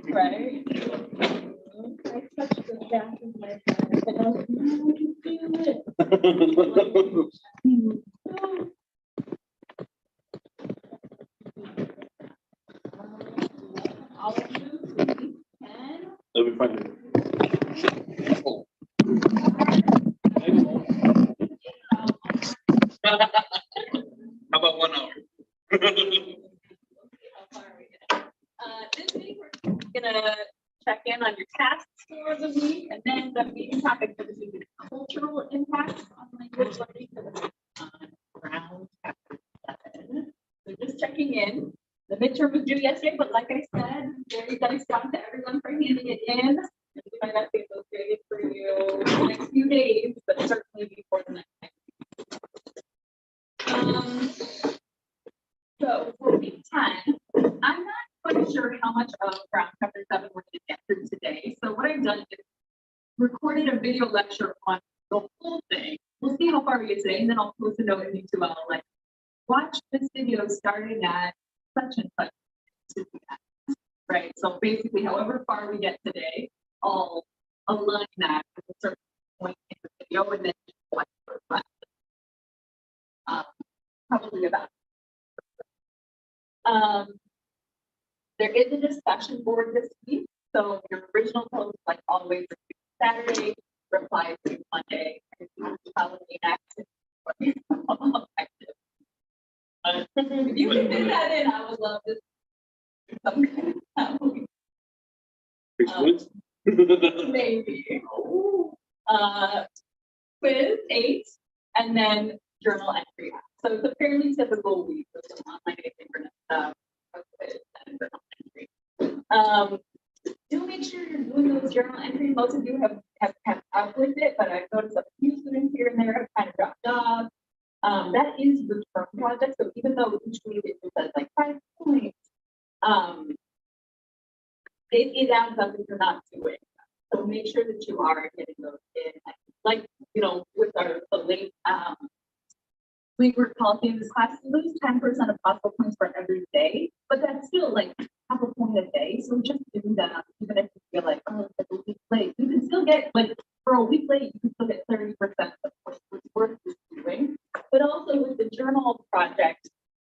Right. I touched the back of my head, but I was like, no, I can feel it. I'll do 10. That'll be fine. How about 1 hour? This week we're gonna check in on your tasks for the week, and then the meeting topic for this week is cultural impacts on language learning for the round chapter 7. So just checking in. The midterm was due yesterday, but like I said, very nice job to everyone for handing it in. We might not get those graded for you in the next few days, but certainly before the next time. So for week 10, I'm not quite sure how much of round chapter 7 we're going to get through today. So what I've done is recorded a video lecture on the whole thing. We'll see how far we get today, and then I'll post a note in U2L like, watch this video starting at such and such to do that. Right. So basically, however far we get today, I'll align that with a certain point in the video, and then probably about. There is a discussion board this week, so your original post, like always, Saturday, reply to Monday, and holiday active. If you can fit that in, I would love this. Maybe. Quiz 8, and then journal entry. So it's a fairly typical week with some online asynchronous stuff. Quiz and journal entry. Do make sure you're doing those journal entries. Most of you have kept up with it, but I've noticed a few students here and there have kind of dropped off. That is the term project. So even though each week it says like 5 points, it adds up if you're not doing. So make sure that you are getting those in. Like, you know, with the late work policy in this class, you lose 10% of possible points for every day, but that's still like half a point a day. So just do that, even if you feel like, oh, it's a week late, you can still get, like, for a week late, you can still get 30% of what's worth doing. But also with the journal project,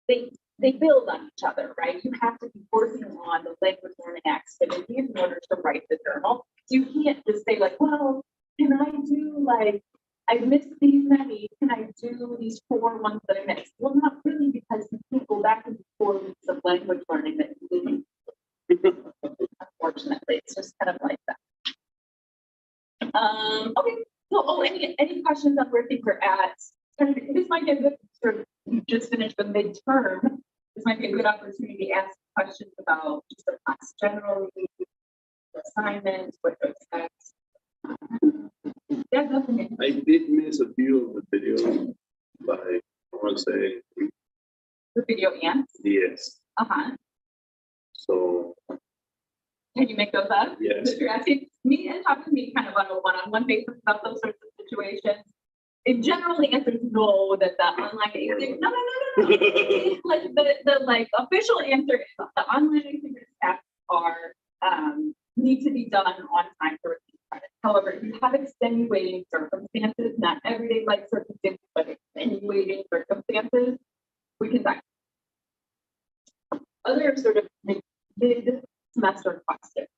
they build on each other, right? You have to be working on the language learning activities in order to write the journal. So you can't just say like, well, can I do like, I missed these many, can I do these 4 ones that I missed? Well, not really, because you can't go back into 4 weeks of language learning that you didn't. Unfortunately, it's just kind of like that. Okay, so any questions on where things are at? This might get good, sort of, you just finished the midterm. This might be a good opportunity to ask questions about just the class generally, the assignments, what to expect. Yeah, definitely. I did miss a few of the videos, like I want to say The video ants. yes. So can you make those up? Yes. If you're asking me and talking to me kind of on a one-on-one basis about those sorts of situations, it generally answers no, that the online async. No. It's like the like official answer is the online asynchronous tasks are need to be done on time for receive credit. However, if you have extenuating circumstances, not everyday life circumstances, but extenuating circumstances, we can back. Other sort of mid semester questions.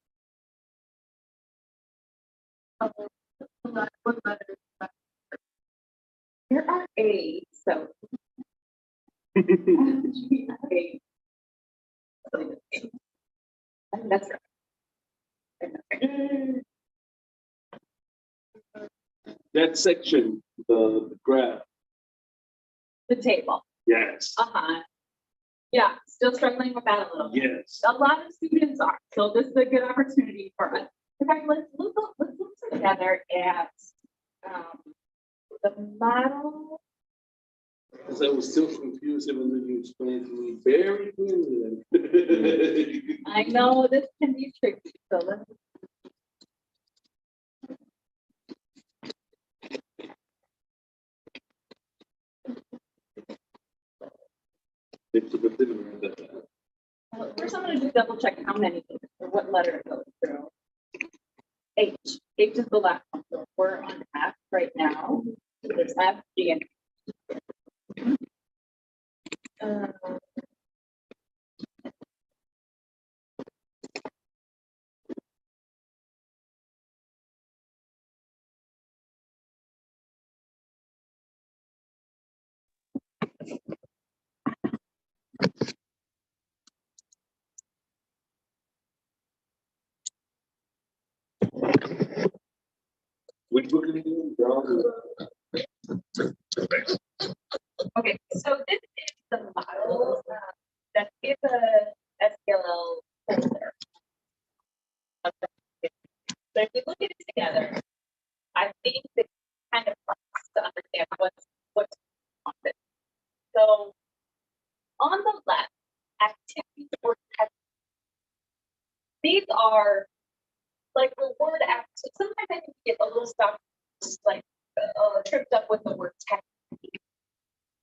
There are 8, so eight. That's right. That section, the graph. The table. Yes. Yeah, still struggling with that a little bit. Yes. A lot of students are, so this is a good opportunity for us. In fact, let's look together at the model. Because I was still confused even when you explained to me very clearly. I know this can be tricky, so let's. First, I'm going to just double check how many or what letter it goes through. H. H is the last one. So we're on F right now. So there's F, G, and Which book are you doing? okay, so this is the model that is a SPLL folder. So if you look at it together, I think that kind of helps to understand what's on it. So on the left, activities or text. These are like the word act. So sometimes I think you get a little stuck, just like tripped up with the word text.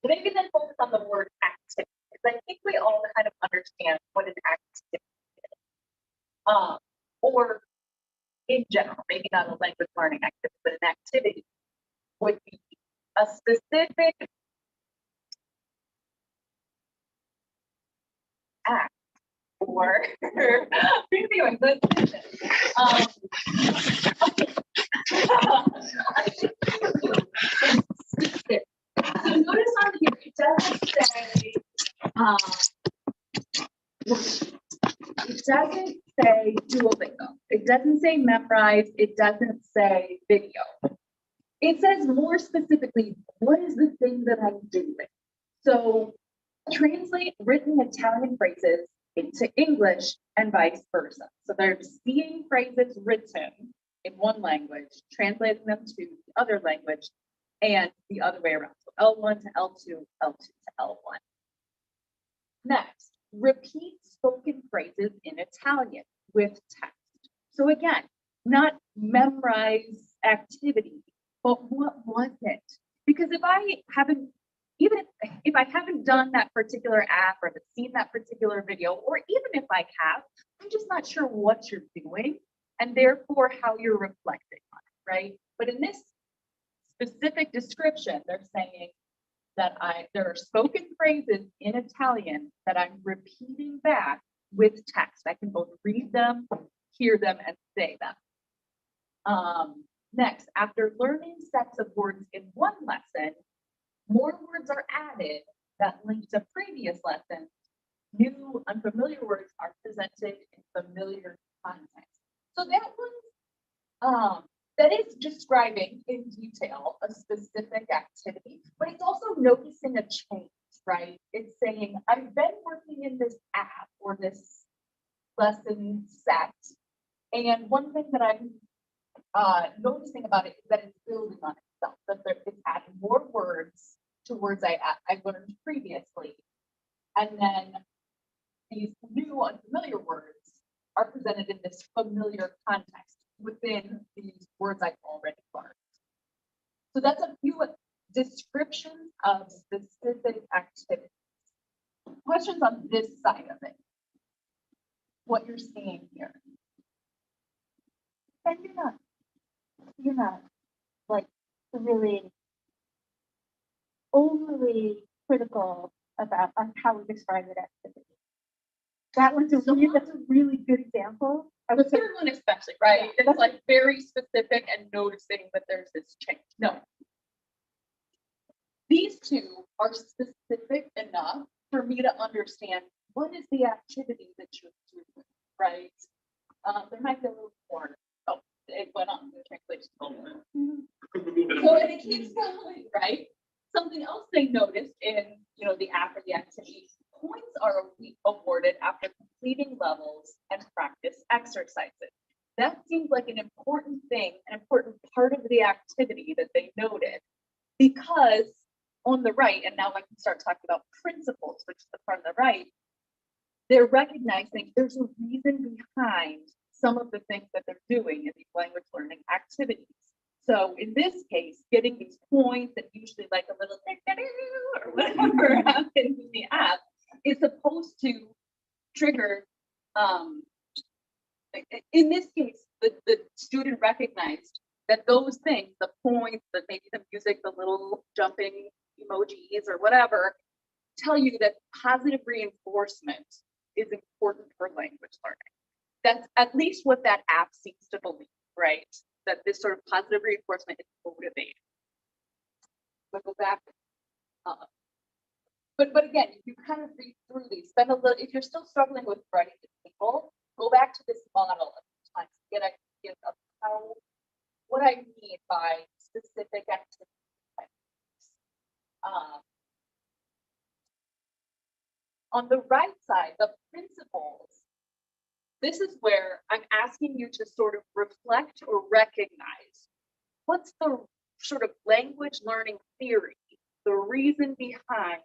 Maybe then focus on the word activity, because I think we all kind of understand what an activity is. Or in general, maybe not a language learning activity, but an activity would be a specific act or reviewing this. So notice on here, it doesn't say, it doesn't say Duolingo. It doesn't say memorize. It doesn't say video. It says more specifically, what is the thing that I'm doing? So translate written Italian phrases into English and vice versa. So they're seeing phrases written in one language, translating them to the other language, and the other way around. So L1 to L2, L2 to L1. Next, repeat spoken phrases in Italian with text. So again, not memorize activity, but what was it? Because if I haven't, even if I haven't done that particular app or seen that particular video, or even if I have, I'm just not sure what you're doing and therefore how you're reflecting on it, right? But in this specific description, they're saying that there are spoken phrases in Italian that I'm repeating back with text. I can both read them, hear them, and say them. Next, after learning sets of words in one lesson, more words are added that link to previous lessons. New unfamiliar words are presented in familiar context. So that one, that is describing in detail a specific activity, but it's also noticing a change, right? It's saying, I've been working in this app or this lesson set, and one thing that I'm noticing about it is that it's building on itself, that it's adding more words to words I've learned previously. And then these new unfamiliar words are presented in this familiar context within these words I've already learned. So that's a few descriptions of specific activities. Questions on this side of it? What you're seeing here. And you're not like really overly critical about on how we describe it activity. That's a really good example. I The would say third one especially, right? Yeah, It's like very specific and noticing that there's this change. No. These two are specific enough for me to understand what is the activity that you're doing, right? There might be a little more. Oh, it went on the translation. So and it keeps going, right? Something else they noticed in the app or the activity, points are awarded after completing levels and practice exercises. That seems like an important thing, an important part of the activity that they noted, because on the right, and now I can start talking about principles, which is the part on the right, they're recognizing there's a reason behind some of the things that they're doing in these language learning activities. So in this case, getting these points and usually like a little or whatever happens in the app is supposed to trigger, in this case, the student recognized that those things, the points, that maybe the music, the little jumping emojis or whatever, tell you that positive reinforcement is important for language learning. That's at least what that app seems to believe, right? That this sort of positive reinforcement is motivating. But go back. But again, if you kind of read through these, spend a little, if you're still struggling with writing the table, go back to this model a few times to get an idea of what I mean by specific activities. On the right side, the principles, this is where I'm asking you to sort of reflect or recognize what's the sort of language learning theory, the reason behind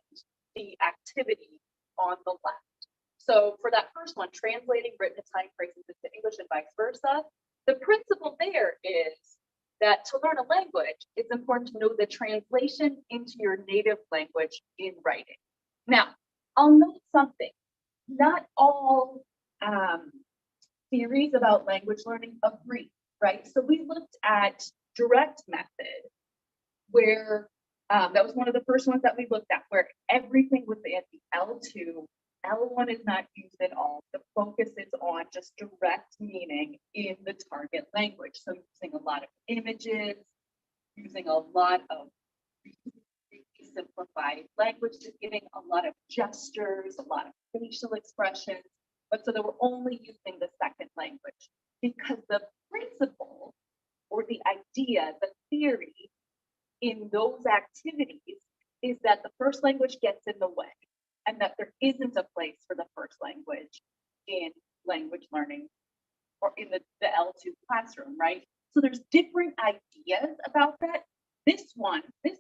the activity on the left. So for that first one, translating written Italian phrases into English and vice versa, the principle there is that to learn a language, it's important to know the translation into your native language in writing. Now, I'll note something. Not all theories about language learning agree, right? So we looked at direct method, where that was one of the first ones that we looked at, where everything was at the L2 L1 is not used at all. The focus is on just direct meaning in the target language. So using a lot of images, using a lot of simplified language, just giving a lot of gestures, a lot of facial expressions, but so that we're only using the second language because the principle or the idea, the theory in those activities is that the first language gets in the way and that there isn't a place for the first language in language learning or in the L2 classroom, right? So there's different ideas about that. This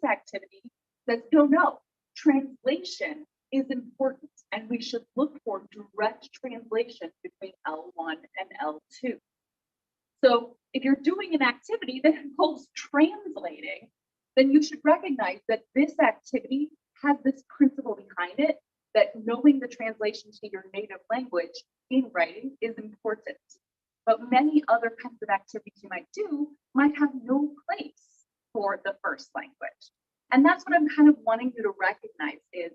activity says, no, translation is important and we should look for direct translation between L1 and L2. So if you're doing an activity that involves translating, then you should recognize that this activity has this principle behind it, that knowing the translation to your native language in writing is important. But many other kinds of activities you might do might have no place for the first language. And that's what I'm kind of wanting you to recognize is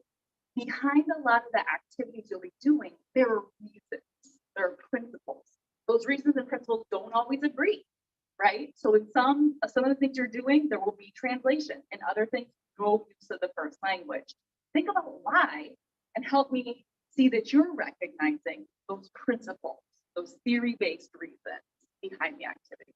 behind a lot of the activities you'll be doing, there are reasons, there are principles. Those reasons and principles don't always agree, right? So in some of the things you're doing, there will be translation, and other things, no use of the first language. Think about why and help me see that you're recognizing those principles, those theory-based reasons behind the activity.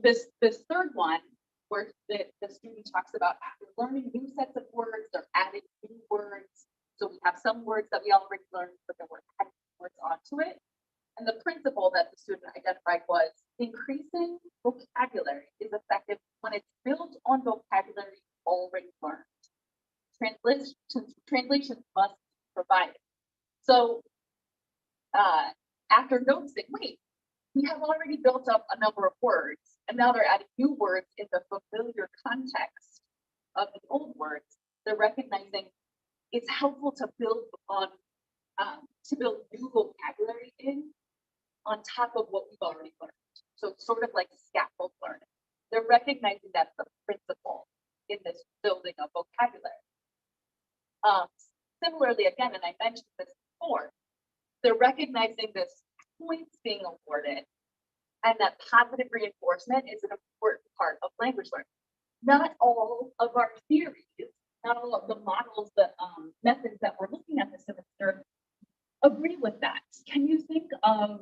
This third one, where the student talks about after learning new sets of words, they're adding new words. So we have some words that we already learned, but then we're adding words onto it. And the principle that the student identified was increasing vocabulary is effective when it's built on vocabulary already learned. Translations must be provided. So after noticing, wait, we have already built up a number of words, and now they're adding new words in the familiar context of the old words. They're recognizing it's helpful to build on, to build new vocabulary in on top of what we've already learned. So it's sort of like scaffold learning. They're recognizing that's the principle in this building of vocabulary. Similarly, again, and I mentioned this before, they're recognizing this points being awarded and that positive reinforcement is an important part of language learning. Not all of our theories, not all of the models, the methods that we're looking at this semester agree with that. Can you think of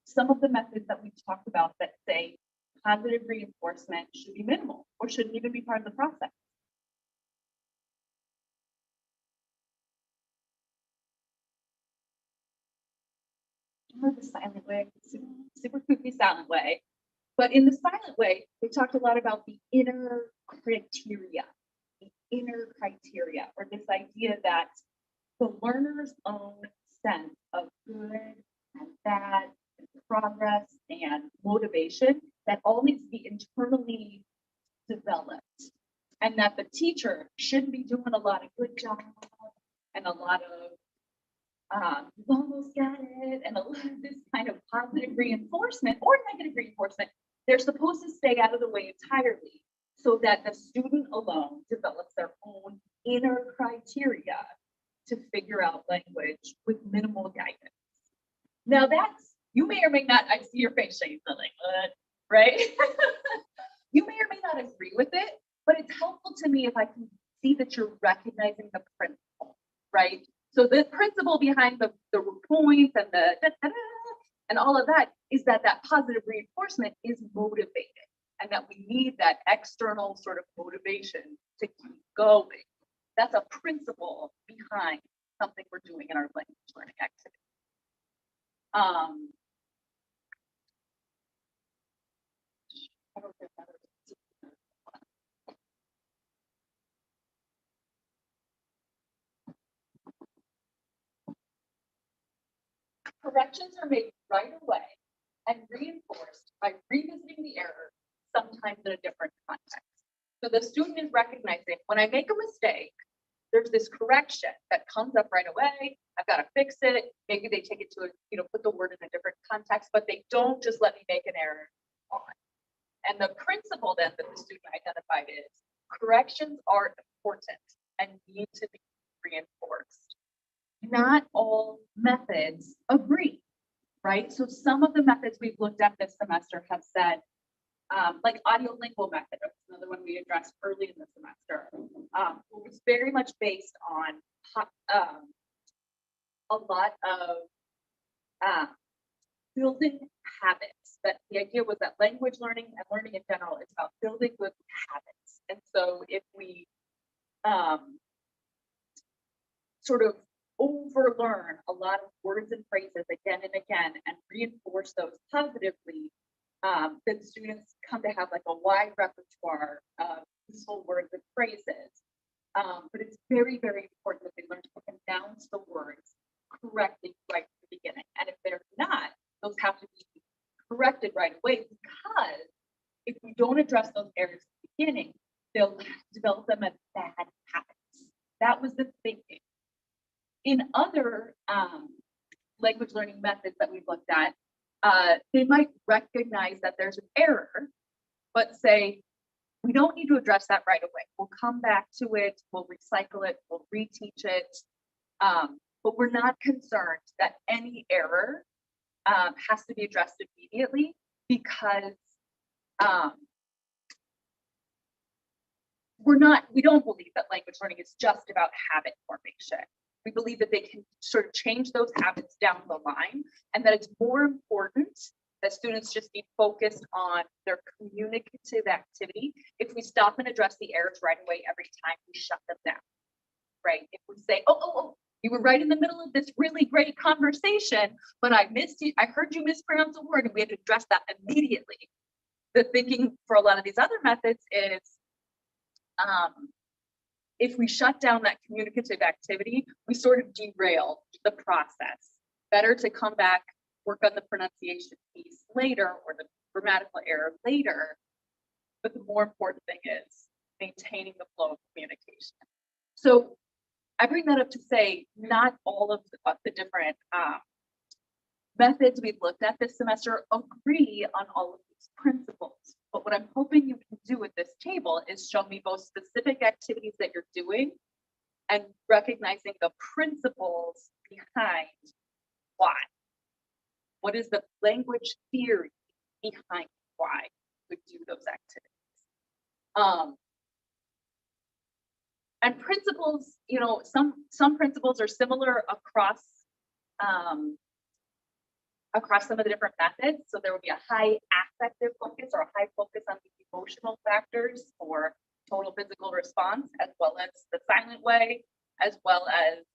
some of the methods that we've talked about that say positive reinforcement should be minimal or shouldn't even be part of the process? The silent way, super kooky silent way. But in the silent way, we talked a lot about the inner criteria, or this idea that the learner's own sense of good and bad, and progress and motivation, that all needs to be internally developed. And that the teacher shouldn't be doing a lot of good job and a lot of you've almost got it, and a lot of this kind of positive reinforcement or negative reinforcement, they're supposed to stay out of the way entirely so that the student alone develops their own inner criteria to figure out language with minimal guidance. Now that's, you may or may not, I see your face shading something, right? You may or may not agree with it, but it's helpful to me if I can see that you're recognizing the principle, right? So the principle behind the points and the and all of that is that positive reinforcement is motivated and that we need that external sort of motivation to keep going. That's a principle behind something we're doing in our language learning activity. Corrections are made right away and reinforced by revisiting the error, sometimes in a different context. So the student is recognizing when I make a mistake, there's this correction that comes up right away. I've got to fix it. Maybe they take it to put the word in a different context, but they don't just let me make an error on. And the principle then that the student identified is corrections are important and need to be reinforced. Not all methods agree, right? So some of the methods we've looked at this semester have said, like audiolingual method, another one we addressed early in the semester, was very much based on a lot of building habits. That the idea was that language learning and learning in general is about building good habits. And so if we sort of overlearn a lot of words and phrases again and again and reinforce those positively, then students come to have like a wide repertoire of useful words and phrases. But it's very, very important that they learn to pronounce the words correctly right from the beginning. And if they're not, those have to be corrected right away, because if we don't address those errors at the beginning, they'll develop them as bad habits. That was the thinking. In other language learning methods that we've looked at, they might recognize that there's an error, but say, we don't need to address that right away. We'll come back to it, we'll recycle it, we'll reteach it. But we're not concerned that any error has to be addressed immediately, because we don't believe that language learning is just about habit formation. We believe that they can sort of change those habits down the line, and that it's more important that students just be focused on their communicative activity. If we stop and address the errors right away every time, we shut them down, right? If we say, oh, you were right in the middle of this really great conversation, but I missed you. I heard you mispronounce a word, and we had to address that immediately. The thinking for a lot of these other methods is, if we shut down that communicative activity, we sort of derail the process. Better to come back, work on the pronunciation piece later, or the grammatical error later. But the more important thing is maintaining the flow of communication. So I bring that up to say, not all of the different methods we've looked at this semester agree on all of these principles. But what I'm hoping you can do with this table is show me both specific activities that you're doing and recognizing the principles behind why. What is the language theory behind why we do those activities? And principles, you know, some principles are similar across some of the different methods. So there will be a high affective focus or a high focus on the emotional factors for total physical response, as well as the silent way, as well as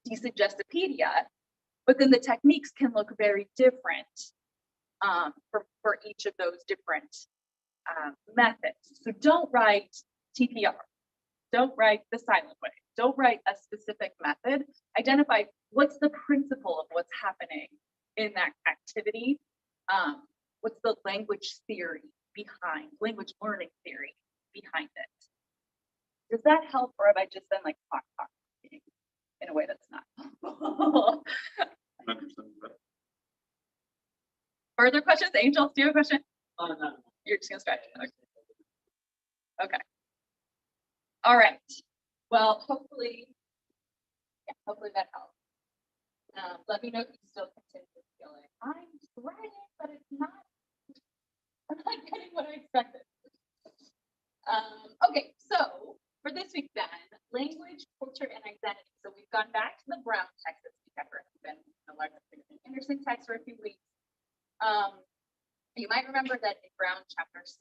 desuggestipedia. But then the techniques can look very different for each of those different methods. So don't write TPR, don't write the silent way, don't write a specific method. Identify what's the principle of what's happening in that activity. What's the language theory behind, language learning theory behind it? Does that help, or have I just been like talk in a way that's not? Further questions? Angel, do you have a question? No. You're just gonna stretch. Okay. All right. Well, hopefully that helps. Let me know if you still continue to feel it. I'm trying, but I'm not getting what I expected. Okay, so for this week then, language, culture, and identity. So we've gone back to the Brown text this week after it's been the largest Anderson text for a few weeks. You might remember that in Brown chapter 6,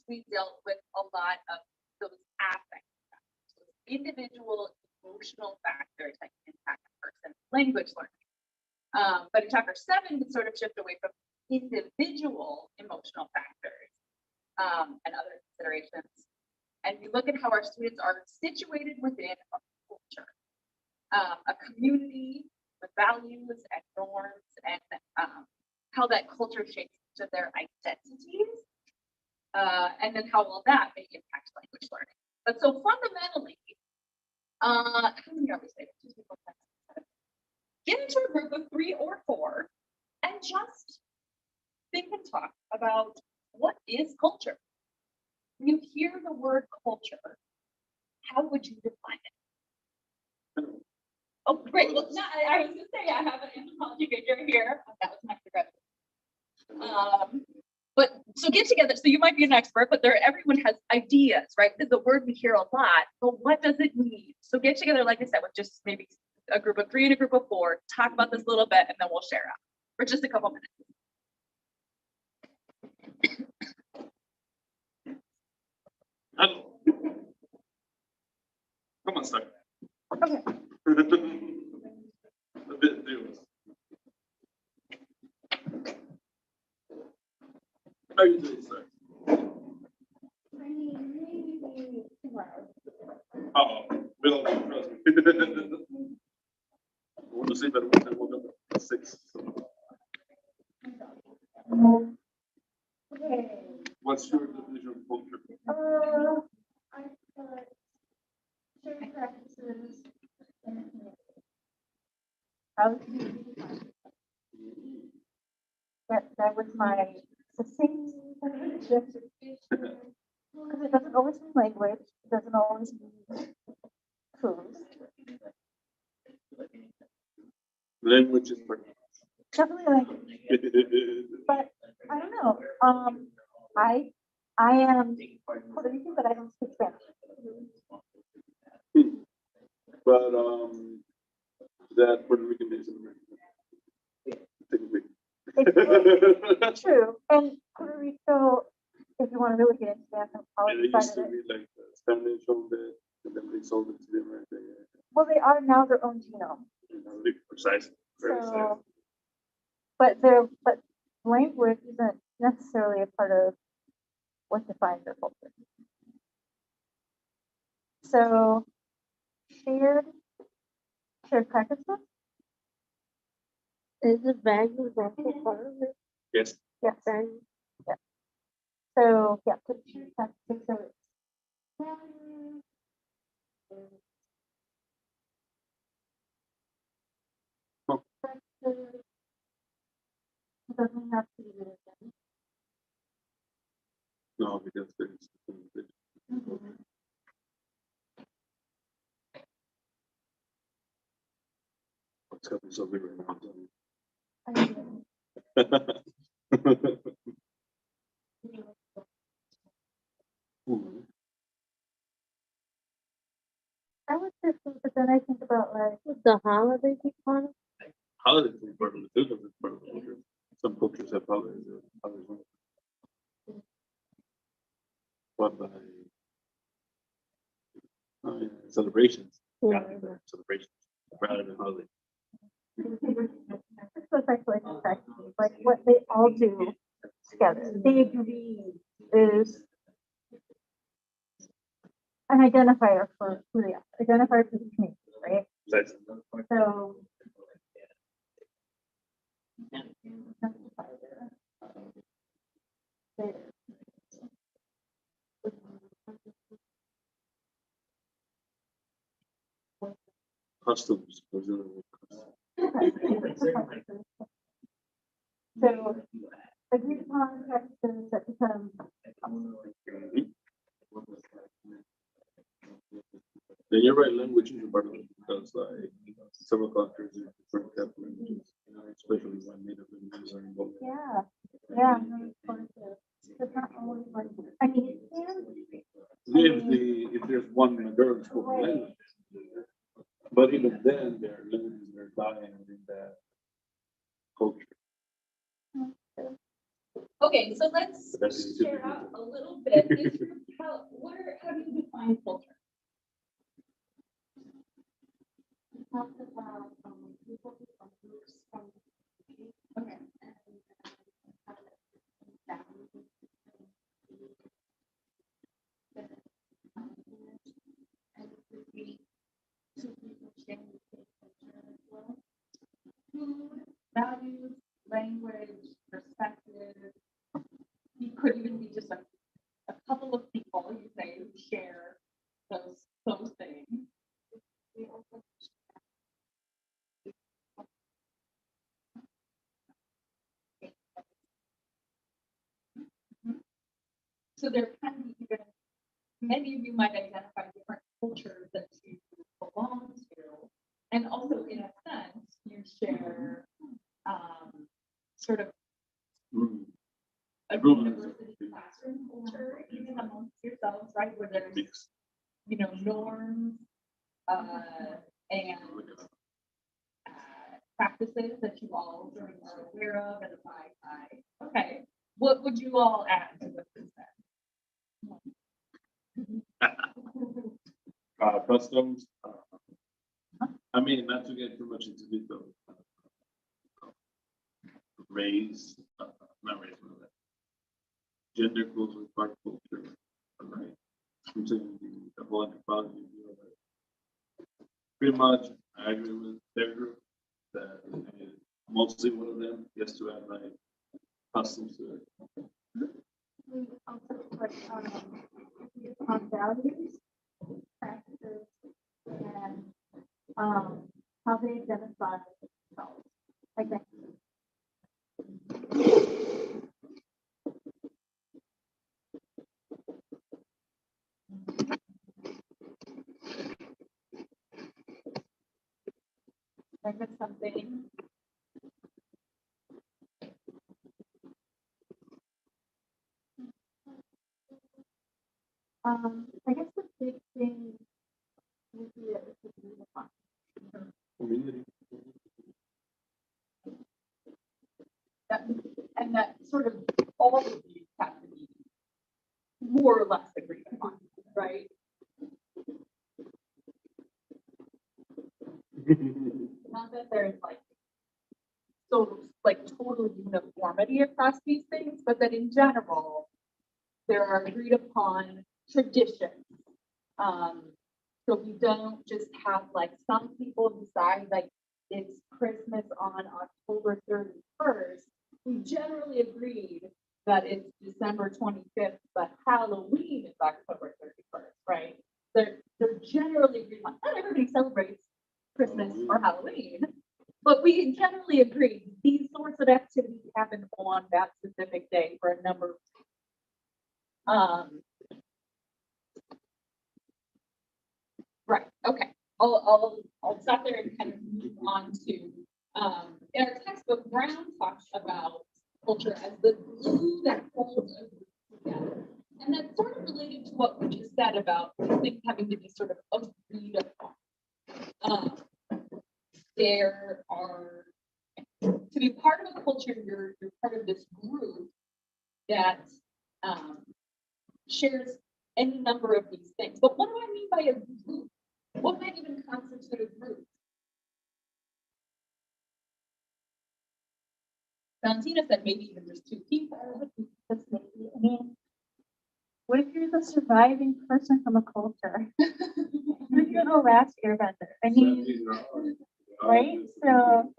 we dealt with a lot of those affect factors, those individual emotional factors that can impact a person's language learning. But in chapter 7, we sort of shift away from individual emotional factors and other considerations. And we look at how our students are situated within a culture, a community with values and norms, and how that culture shapes each of their identities, and then how all that may impact language learning. But so fundamentally, how many are we saying? Get into a group of 3 or 4 and just think and talk about what is culture. you hear the word culture, how would you define it? Oh, great. Well, no, I was gonna say, I have an anthropology major here. That was my undergraduate. But so get together. So you might be an expert, but everyone has ideas, right? Because the word we hear a lot, but what does it mean? So get together, like I said, with just maybe a group of 3 and a group of 4, talk about this a little bit, and then we'll share out for just a couple minutes. Hello. Come on, start. Okay. A bit nervous. How are you doing, sir? Oh, we don't trust me. I want to sleep at 1 and woke up at 6. So. Okay. What's your definition of culture? I put shared practices. That was my succinct definition. Because it doesn't always mean language, it doesn't always mean foods. Language is part. Definitely language, but I don't know. I am Puerto Rican, but I don't speak Spanish. But that Puerto Rican is in America. It's true, and Puerto Rico, if you want to really get into that, And anthropology it side used of to it. be like Spanish owned it, and then they sold it to the American. Well, they are now their own genome. Precise. Very precise. So, but language isn't necessarily a part of what defines their culture. So shared practices. Is the value also part of it? Yes. Yes. Value. Yeah. So yeah, put shared practices. So it's value. Oh. Practices. It doesn't have to be written. No, because there's. Mm-hmm. What's happening so big right now? I would say food, but then I think about like The holiday be part of it? Holidays is part of the food, it's part of the culture. Some cultures have holidays, others don't. What by celebrations? Yeah. Celebrations rather than holidays. this was actually practices, like what they all do together. They agree is an identifier for who they are, identifier for the community, right? Besides, So. customs. So agreed upon practices that become. And you're right, language is a part of it because like several cultures have different type of languages, especially when native languages are involved. Yeah, yeah. It's not always like, I mean, If there's one majority spoken language, but even then, their languages are dying in that culture. Okay, so let's That's share out a little bit. How do you define culture? talk about people from groups from Okay. Food, values, language, perspective. You could even be just a couple of people you say who share those things. So there can be even many of you might identify different cultures that you belong to. And also, in a sense, you share sort of Mm. a Everyone is university classroom culture, even amongst yourselves, right? Where there's, mixed. norms and practices that you all sort of are aware of and abide by. Okay, what would you all add to what this said? Customs. I mean, not to get too much into detail. Race, not race, but like gender goes with part culture, right? I'm saying the whole anthropology, pretty much, I agree with their group that mostly one of them gets to have like customs to it. We also put on values, practices, and how they identify themselves. Like that. Like it's something. I guess the big thing would be that it's a unified. Community. And that sort of all of these have to be more or less agreed upon, right? Not that there's total uniformity across these things, but that in general, there are agreed upon traditions. So we don't just have some people decide it's Christmas on October 31st. We generally agreed that it's December 25th, but Halloween is October 31st, right? They're generally agreed upon. Not everybody celebrates Christmas or Halloween, but we generally agree these sorts of activities happen on that specific day for a number of right. Okay. I'll stop there and kind of move on to in our textbook, Brown talks about culture as the glue that holds a group together. And that's sort of related to what we just said about things having to be sort of agreed upon. There are to be part of a culture, you're part of this group that shares any number of these things. But what do I mean by a group? What might even constitute a group? Valentina said maybe even just two people. That's maybe, I mean, what if you're the surviving person from a culture? What if you're the last airbender? I mean, right? So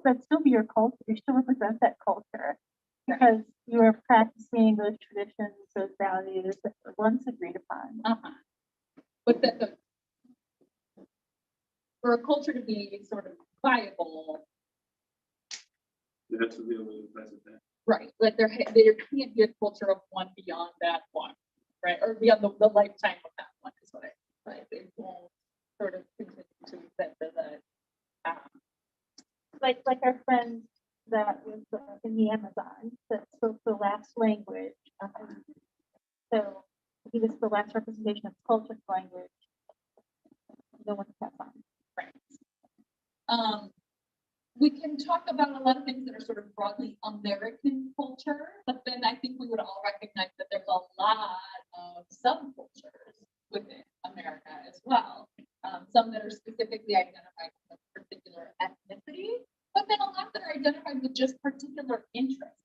that'd still be your culture. You still represent that culture because you are practicing those traditions, those values that were once agreed upon. But that for a culture to be sort of viable, There has to be a way to pass it down. right? There can't be a culture of one beyond that one, right? Or beyond the lifetime of that one is what I right. They won't sort of continue to exist as a Like our friend that was in the Amazon that spoke the last language. So he was the last representation of culture language. No one can pass on. right. We can talk about a lot of things that are sort of broadly American culture, but then I think we would all recognize that there's a lot of subcultures within America as well. Some that are specifically identified with a particular ethnicity, but then a lot that are identified with just particular interests.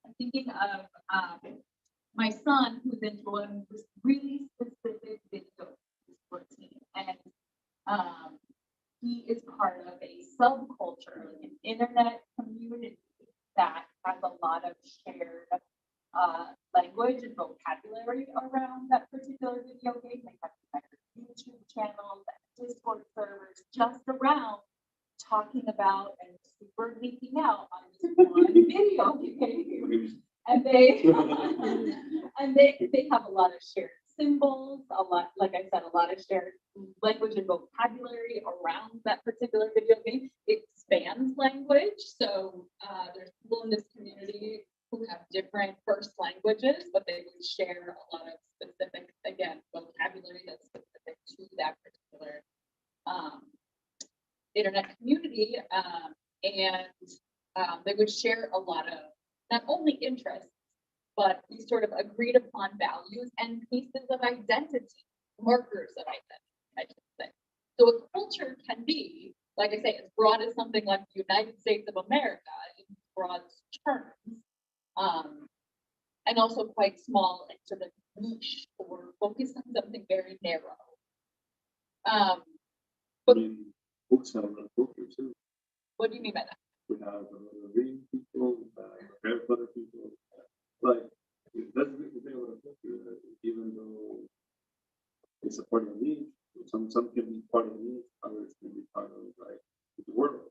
I'm thinking of my son who's into one really specific video, he's 14, and he is part of a subculture, like an internet community that has a lot of shared language and vocabulary around that particular video game. They have YouTube channels and Discord servers just around talking about and super geeking out on this one video game. And they and they have a lot of shared symbols, a lot, like I said, a lot of shared language and vocabulary around that particular video game. It spans language, so there's people in this community who have different first languages, but they would share a lot of specific, again, vocabulary that's specific to that particular internet community, and they would share a lot of not only interests, but these sort of agreed upon values and pieces of identity, markers of identity, I should say. So a culture can be, like I say, as broad as something like the United States of America in broad terms, and also quite small and sort of niche or focused on something very narrow. I But mean, books have a culture too. what do you mean by that? We have reading people, other people. Like, that's the thing about a culture, that even though it's a part of me, some can be part of me, others can be part of like the world.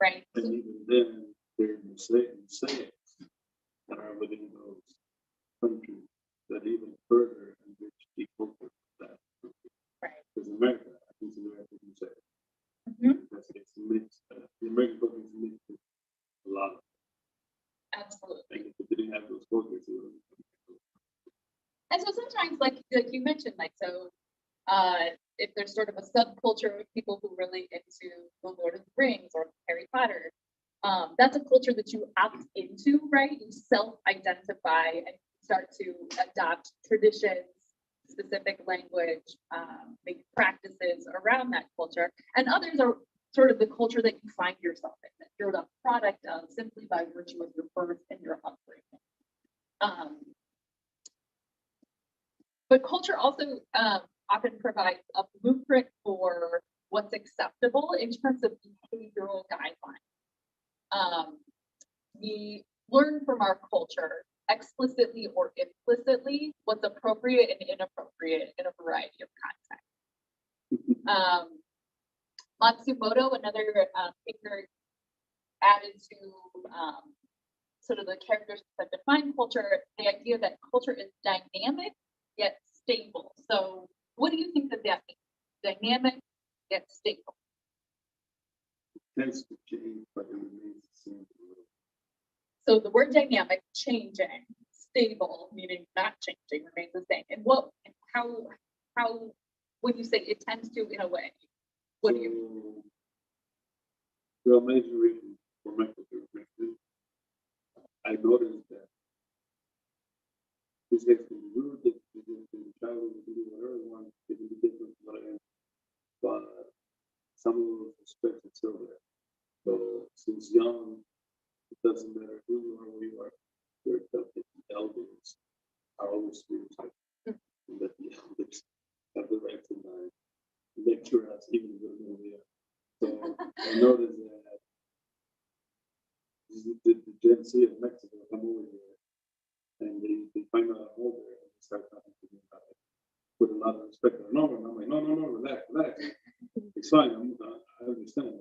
Right. And even then, there are mistakes that are within those countries that even further enrich the culture of that country. Right. Because America, I think it's America, you say, that's it's mixed. The American culture is mixed with a lot of. Absolutely. Like, if it didn't have those cultures, it would. And so sometimes, like you mentioned, like so, if there's sort of a subculture of people who really into the Lord of the Rings or Harry Potter, that's a culture that you opt into, right? You self-identify and start to adopt traditions, specific language, maybe practices around that culture. And others are sort of the culture that you find yourself in, that you're the product of simply by virtue of your birth and your upbringing. But culture also often provides a blueprint for what's acceptable in terms of behavioral guidelines. We learn from our culture explicitly or implicitly what's appropriate and inappropriate in a variety of contexts. Matsumoto, another thinker, added to sort of the characters that define culture, the idea that culture is dynamic yet stable. So what do you think that means? Dynamic yet stable. Tends to change, but it remains the same. So the word dynamic, changing, stable, meaning not changing, remains the same. And how when you say it tends to, in a way, what do you mean? There are major reasons for my culture. I noticed that this gets to be rude, this gets to be childish, it can be whatever one, it can be different, whatever. But some of those respects are still there. So since young, it doesn't matter who you are, where you are, you're accepted. The elders are always respected. And that the elders have the right to lecture us even if we don't know who we are. So I noticed that the Gen Z of Mexico come over here and they find out I'm older and they start talking to me about it with a lot of respect. No, and I'm like, no, relax. It's fine. I understand.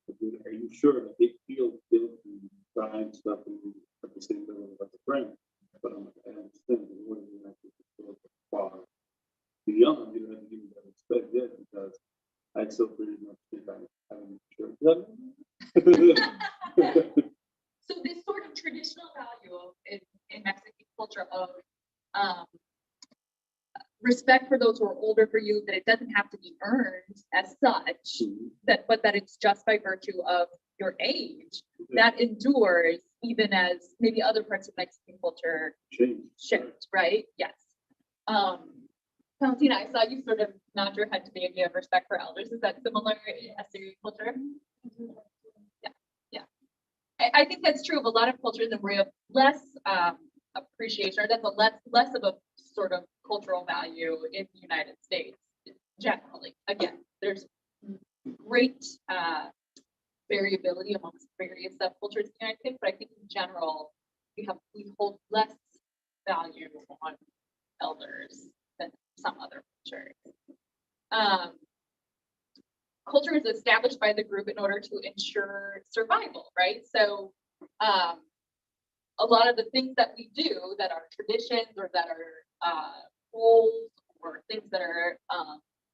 But are you sure that they feel guilty behind stuff at the same level as a friend? But I'm like, I understand. But what do you have to go far beyond? You have to give me that respect yet because I still pretty much think I'm sure. So this sort of traditional value in Mexican culture of respect for those who are older for you, that it doesn't have to be earned as such, but that it's just by virtue of your age, that endures even as maybe other parts of Mexican culture shift, right? Yes. Valentina, I saw you sort of nod your head to the idea of respect for elders. Is that similar as to your culture? Yeah. I think that's true of a lot of cultures, and we have less appreciation, or that's less of a sort of cultural value in the United States generally. Again, there's great variability amongst various subcultures in the United States, but I think in general we hold less value on elders than some other cultures. Culture is established by the group in order to ensure survival, right? So a lot of the things that we do that are traditions or that are rules or things that are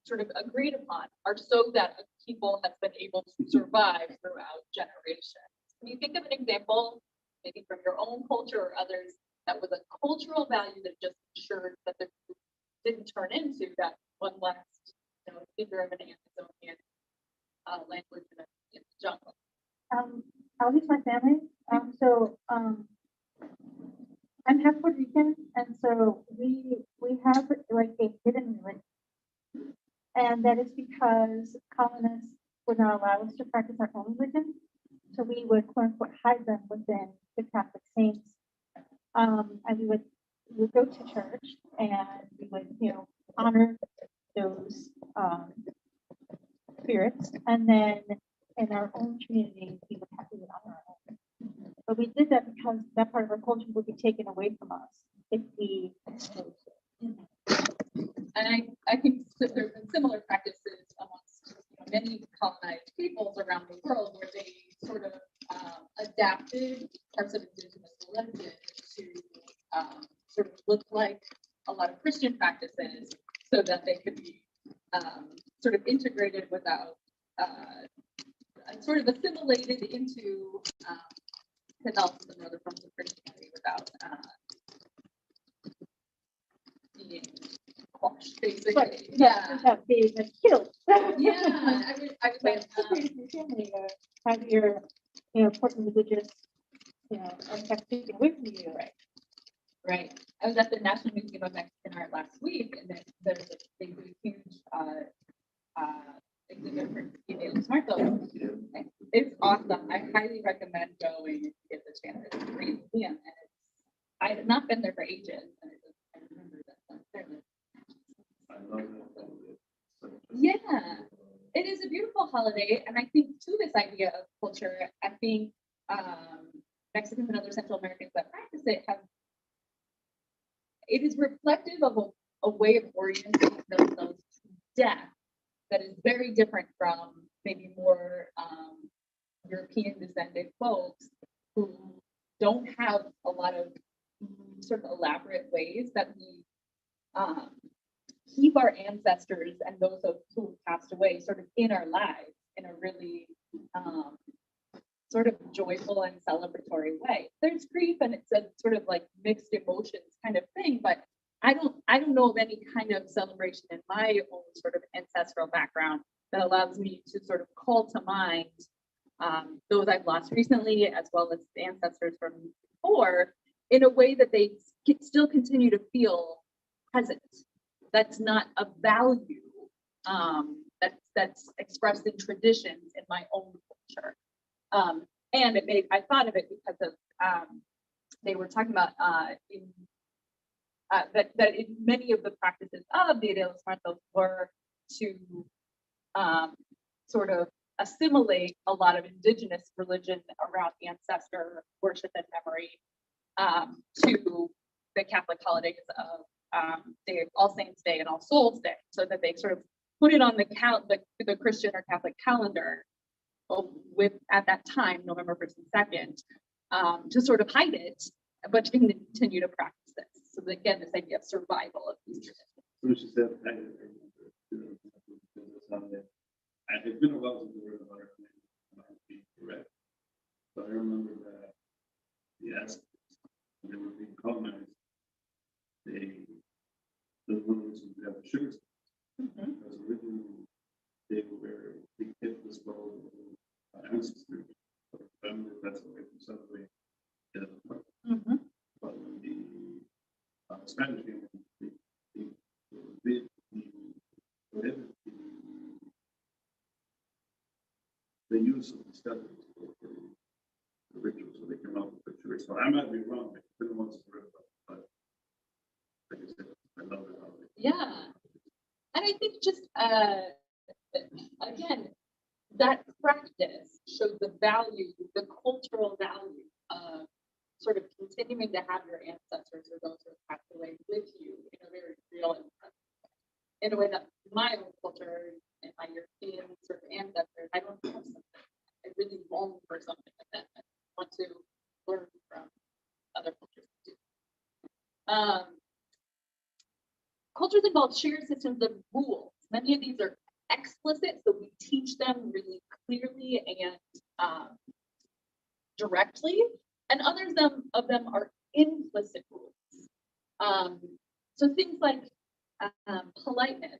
sort of agreed upon are so that a people has been able to survive throughout generations. Can you think of an example, maybe from your own culture or others, that was a cultural value that just ensured that the group didn't turn into that one last, figure of an Amazonian language in the jungle? At least my family. I'm half Puerto Rican, and so we have like a hidden religion, and that is because colonists would not allow us to practice our own religion, so we would quote unquote hide them within the Catholic saints, and we would go to church and we would honor those spirits, and then in our own community we would honor our own. But we did that because that part of our culture would be taken away from us if we exposed it. And I think that there's been similar practices amongst many colonized peoples around the world where they sort of adapted parts of indigenous religion to sort of look like a lot of Christian practices so that they could be sort of integrated without sort of assimilated into Catholicism and other forms of Christianity without being quashed, basically. But Yeah. without being killed. Yeah. I was like, family have your important religious aspects taken away from you. Right. I was at the National Museum of Mexican Art last week, and then there's a huge exhibit for TESL. It's awesome. I highly recommend going if you get the chance. It's a great museum, and I have not been there for ages, and I remember that clearly. Yeah, it is a beautiful holiday, and I think to this idea of culture, I think Mexicans and other Central Americans that practice it it is reflective of a way of orienting themselves to death that is very different from maybe more European descended folks who don't have a lot of sort of elaborate ways that we keep our ancestors and those who have passed away sort of in our lives in a really sort of joyful and celebratory way. There's grief and it's a sort of like mixed emotions kind of thing, but I don't know of any kind of celebration in my own sort of ancestral background that allows me to sort of call to mind those I've lost recently, as well as the ancestors from before, in a way that they still continue to feel present. That's not a value that's expressed in traditions in my own culture. And I thought of it because of they were talking about that in many of the practices of the Dia de los Muertos were to sort of assimilate a lot of indigenous religion around the ancestor worship and memory to the Catholic holidays of All Saints Day and All Souls Day, so that they sort of put it on the Christian or Catholic calendar with at that time, November 1st and 2nd, to sort of hide it, but to continue to practice this. So again, this idea of survival of these traditions. So she said, it's been a while since the word of art might be correct. But I remember that the Aztecs, when they were being colonized, the one reason they have the sugar stamps, because originally they kept this role of ancestry, but family, that's the way to celebrate. But when the Spanish came in, the use of the steppings for the ritual, so they came out with the sugar. So I might be wrong, but it's been once but like I said, I love it. Yeah, and I think just again, that practice shows the value, the cultural value of sort of continuing to have your ancestors or those who have passed away with you in a very real and in a way that my own culture and my European sort of ancestors, I don't have something. I really long for something like that. I want to learn from other Cultures involve shared systems of rules. Many of these are explicit, so we teach them really clearly and directly, and others of them are implicit rules. So things like politeness,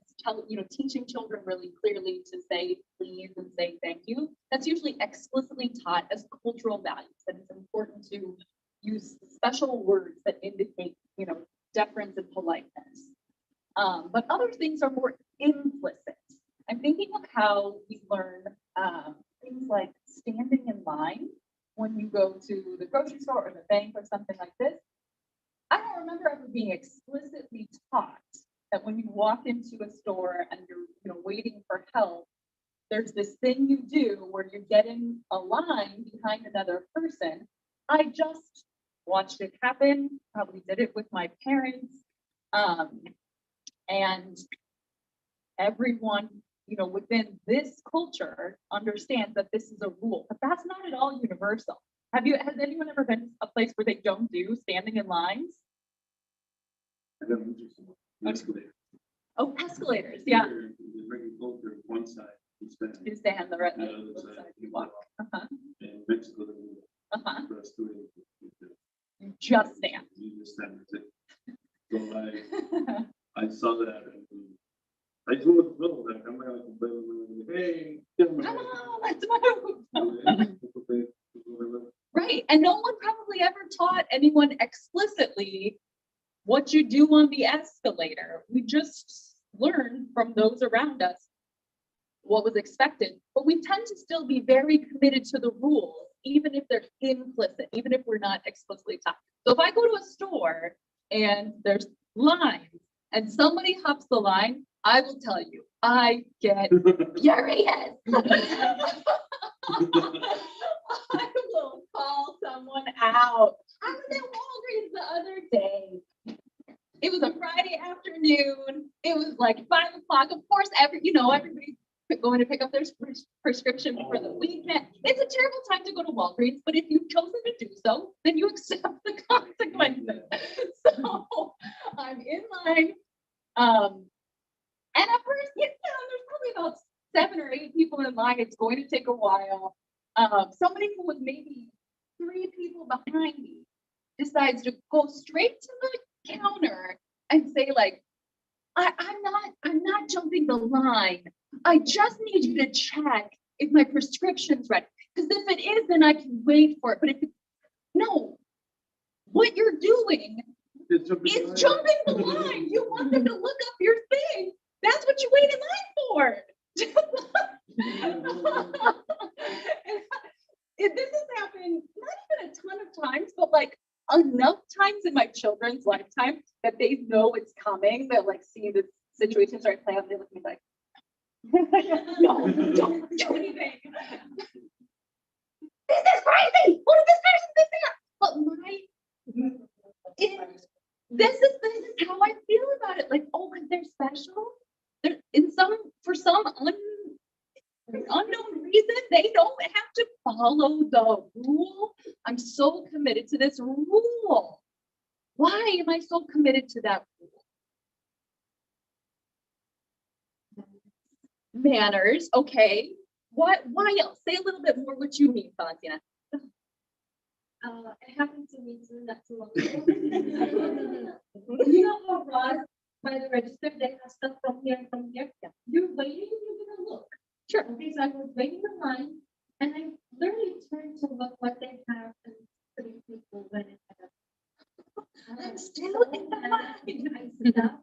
teaching children really clearly to say please and say thank you. That's usually explicitly taught as cultural values, and it's important to use special words that indicate, deference and politeness. But other things are more implicit. I'm thinking of how we learn things like standing in line when you go to the grocery store or the bank or something like this. I don't remember ever being explicitly taught that when you walk into a store and you're waiting for help, there's this thing you do where you get in a line behind another person. I just watched it happen, probably did it with my parents. And everyone, within this culture understands that this is a rule, but that's not at all universal. Has anyone ever been to a place where they don't do standing in lines? Escalator. Oh, escalators, yeah. The American culture, one side, you stand. You stand the right The other side, you walk. In Mexico, Uh-huh. first two You just stand. you just stand. That's it. So I saw that. And I just want to know that I'm not going to complain. Hey, Come on, let's move. Right, and no one probably ever taught anyone explicitly what you do on the escalator. We just learned from those around us what was expected, but we tend to still be very committed to the rules, even if they're implicit, even if we're not explicitly taught. So if I go to a store and there's lines and somebody hops the line, I will tell you, I get furious. I will call someone out. I was at Walgreens the other day. It was a Friday afternoon. It was like 5 o'clock. Of course, everybody's going to pick up their prescription for the weekend. It's a terrible time to go to Walgreens, but if you've chosen to do so, then you accept the consequences. So I'm in line. And at first, there's probably about 7 or 8 people in line. It's going to take a while. Somebody who was maybe 3 people behind me decides to go straight to the counter and say, like, I'm not jumping the line. I just need you to check if my prescription's ready. Because if it is, then I can wait for it. But if it's no, what you're doing is jumping the line. You want them to look up your thing. That's what you wait in line for. This has happened not even a ton of times, but like enough times in my children's lifetime that they know it's coming. They'll like see the situation start playing out. They look at me like, no, don't do anything. This is crazy. What is this person think that? But this is how I feel about it. Like, oh, because they're special. They're for some unknown reason, they don't have to follow the rule. I'm so committed to this rule. Why am I so committed to that rule? Manners, okay. Why else? Say a little bit more what you mean, Valentina. It happened to me too, not too long ago. You know how Ross, by the register, they have stuff from here and from here. Yeah. You're waiting, you're gonna look. Sure. Okay, so I was waiting in line, and I literally turned to look what they have, and 3 people went in. I'm still in the line. I stopped, I did not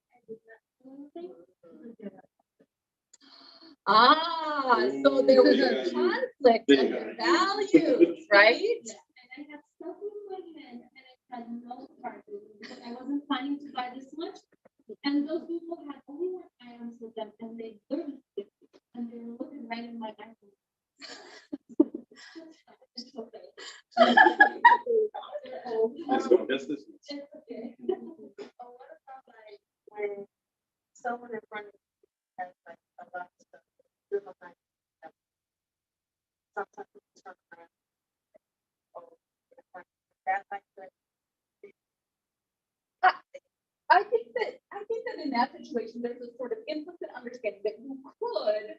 do anything. So there was a conflict of values, right? Yeah, and I had stuff in my hand, and I had no charges because I wasn't planning to buy this much. And those people had only 1 items with them, and they literally skipped it, and they were looking right in my eyes. It's okay. Let's go. That's this. It's okay. Oh, what about like when someone in front of you has like a lot of stuff, you're behind them. Sometimes you turn around. Oh, that like that. situation, there's a sort of implicit understanding that you could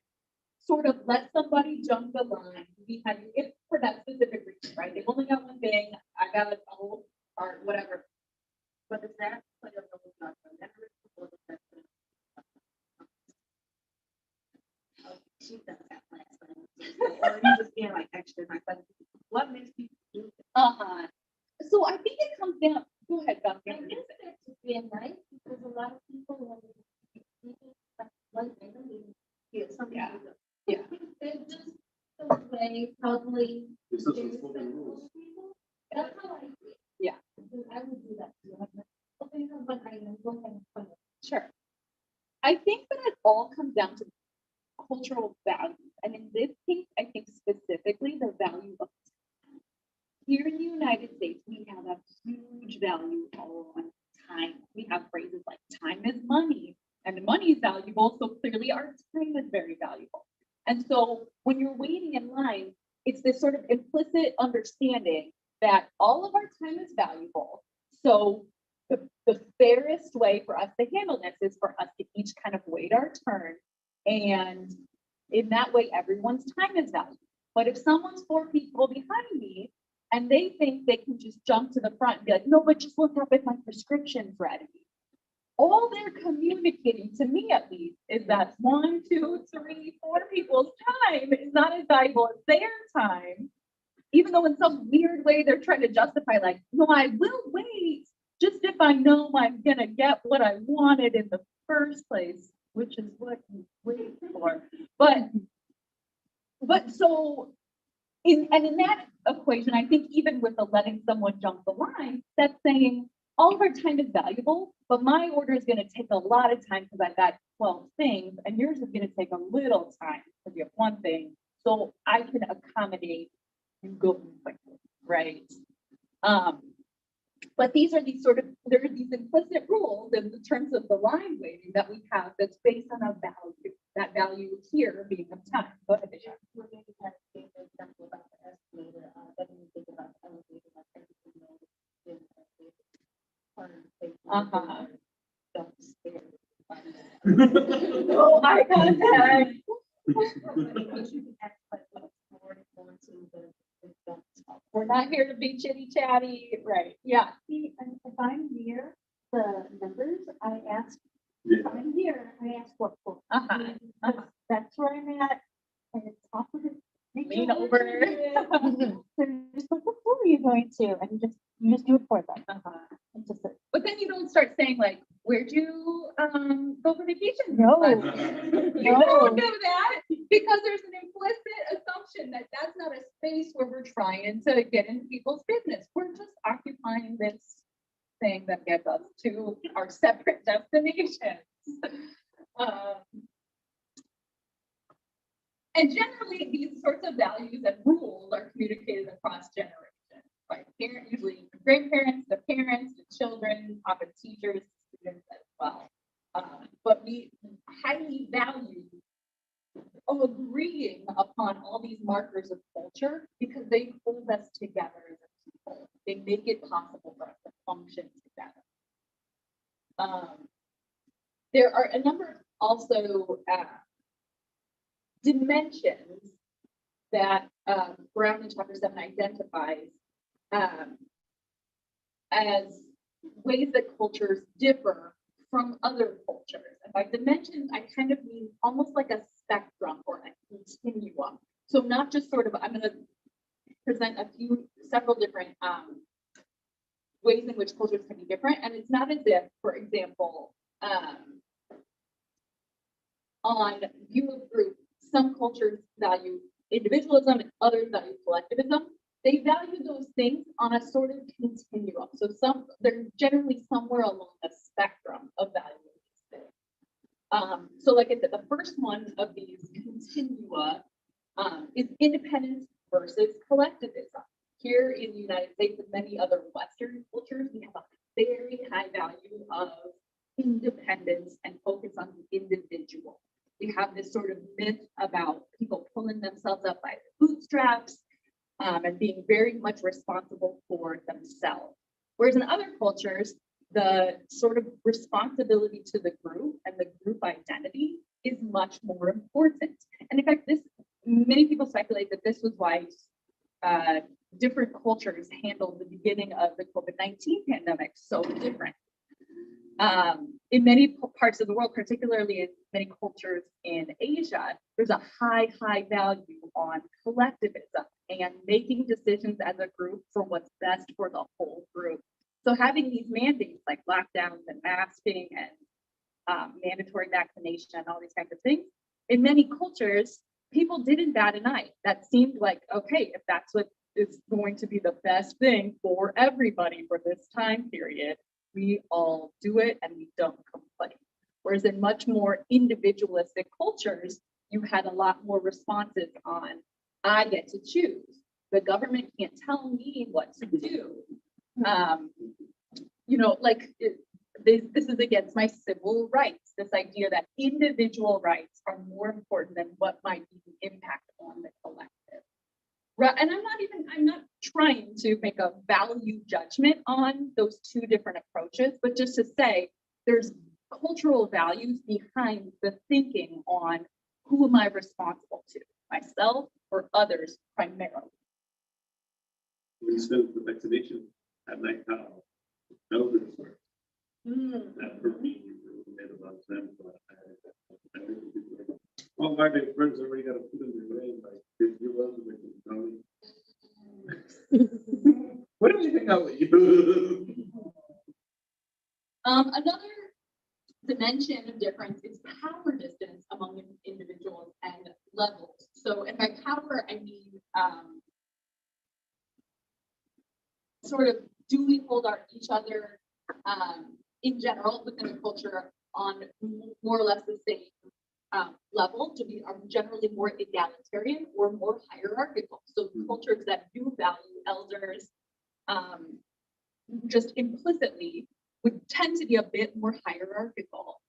sort of let somebody jump the line behind you if for that specific reason, right? They've only got one thing, I got a whole or whatever. But is that play a role in our memory or the rest of she does have plans, but or you just being like extra nice. Like, what makes people do that? Uh-huh. So I think it comes down, go ahead, Beth. I guess that's just being nice because a lot of people when they like Yeah, some Yeah. people do. Yeah. it's just the way probably. It's just they a spoken respect rules. most people. That's how I feel. Yeah. I would do that too. I'm like, okay, no, but I know, go ahead and fun it. Sure. I think that it all comes down to cultural values. And in this case, I think specifically the value of time. Here in the United States, we have a huge value on time. We have phrases like time is money, and money is valuable. So clearly our time is very valuable. And so when you're waiting in line, it's this sort of implicit understanding that all of our time is valuable. So the fairest way for us to handle this is for us to each kind of wait our turn. And in that way, everyone's time is valuable. But if someone's 4 people behind me and they think they can just jump to the front and be like, no, but just look up if my prescription's ready. All they're communicating to me, at least, is that 1, 2, 3, 4 people's time is not as valuable as their time. Even though in some weird way they're trying to justify, like, no, I will wait just if I know I'm gonna get what I wanted in the first place, which is what you wait for. But so in that equation, I think even with the letting someone jump the line, that's saying all of our time is valuable, but my order is going to take a lot of time because I've got 12 things, and yours is going to take a little time because you have one thing. So I can accommodate you going quickly, right? But these are there are these implicit rules in the terms of the line waiting that we have that's based on a value. That value here being of time. Go ahead, Bishop. We're maybe have to take an example about the escalator, but when you think about the elevator, like everything knows, then Uh-huh. don't stare. Oh, eye contact. We're not here to be chitty chatty, right? Yeah. See, and if I'm near the numbers, I ask, Yeah. if I'm here, I ask what for. Uh-huh. That's where I'm at, and it's awkward. Lean over. So you're just like, what floor are you going to? And you just do it for them. Uh-huh. It's just But then you don't start saying like, where'd you go for vacation? No. Like, you don't do that because there's an implicit assumption that that's not a space where we're trying to get into people's business. We're just occupying this thing that gets us to our separate destinations. And generally, these sorts of values and rules are communicated across generations, by parents, usually grandparents, the parents, the children, often teachers, students as well. But we highly value agreeing upon all these markers of culture because they hold us together as a people. They make it possible for us to function together. There are a number of also dimensions that Brown in Chapter 7 identifies as ways that cultures differ from other cultures. And by dimensions, I kind of mean almost like a spectrum or a continuum. So not just sort of, I'm going to present several different ways in which cultures can be different. And it's not as if, for example, on view of group, some cultures value individualism and others value collectivism. They value those things on a sort of continuum. So they're generally somewhere along the spectrum of valuing. So like I said, the first one of these continua is independence versus collectivism. Here in the United States and many other Western cultures, we have a very high value of independence and focus on the individual. We have this sort of myth about people pulling themselves up by the bootstraps and being very much responsible for themselves. Whereas in other cultures, the sort of responsibility to the group and the group identity is much more important. And in fact, many people speculate that this was why different cultures handled the beginning of the COVID-19 pandemic so different. In many parts of the world, particularly in many cultures in Asia, there's a high value on collectivism and making decisions as a group for what's best for the whole group. So having these mandates like lockdowns and masking and mandatory vaccination and all these kinds of things, in many cultures, people didn't bat an eye. That seemed like, okay, if that's what is going to be the best thing for everybody for this time period, we all do it and we don't complain. Whereas in much more individualistic cultures, you had a lot more responses on, I get to choose. The government can't tell me what to do. This is against my civil rights, this idea that individual rights are more important than what might be the impact on the collective. Right, and I'm not trying to make a value judgment on those two different approaches, but just to say there's cultural values behind the thinking on who am I responsible to, myself or others primarily. When you spend the vaccination at night, how elders were. That for me made a lot of sense. Well, my big friends already got to put in their name, like, if you love them, what do you think of you? Another dimension of difference is power distance among individuals and levels. So, and by power, I mean sort of, do we hold each other in general within a culture on more or less the same level? Do we are generally more egalitarian or more hierarchical? So cultures that do value elders just implicitly would tend to be a bit more hierarchical.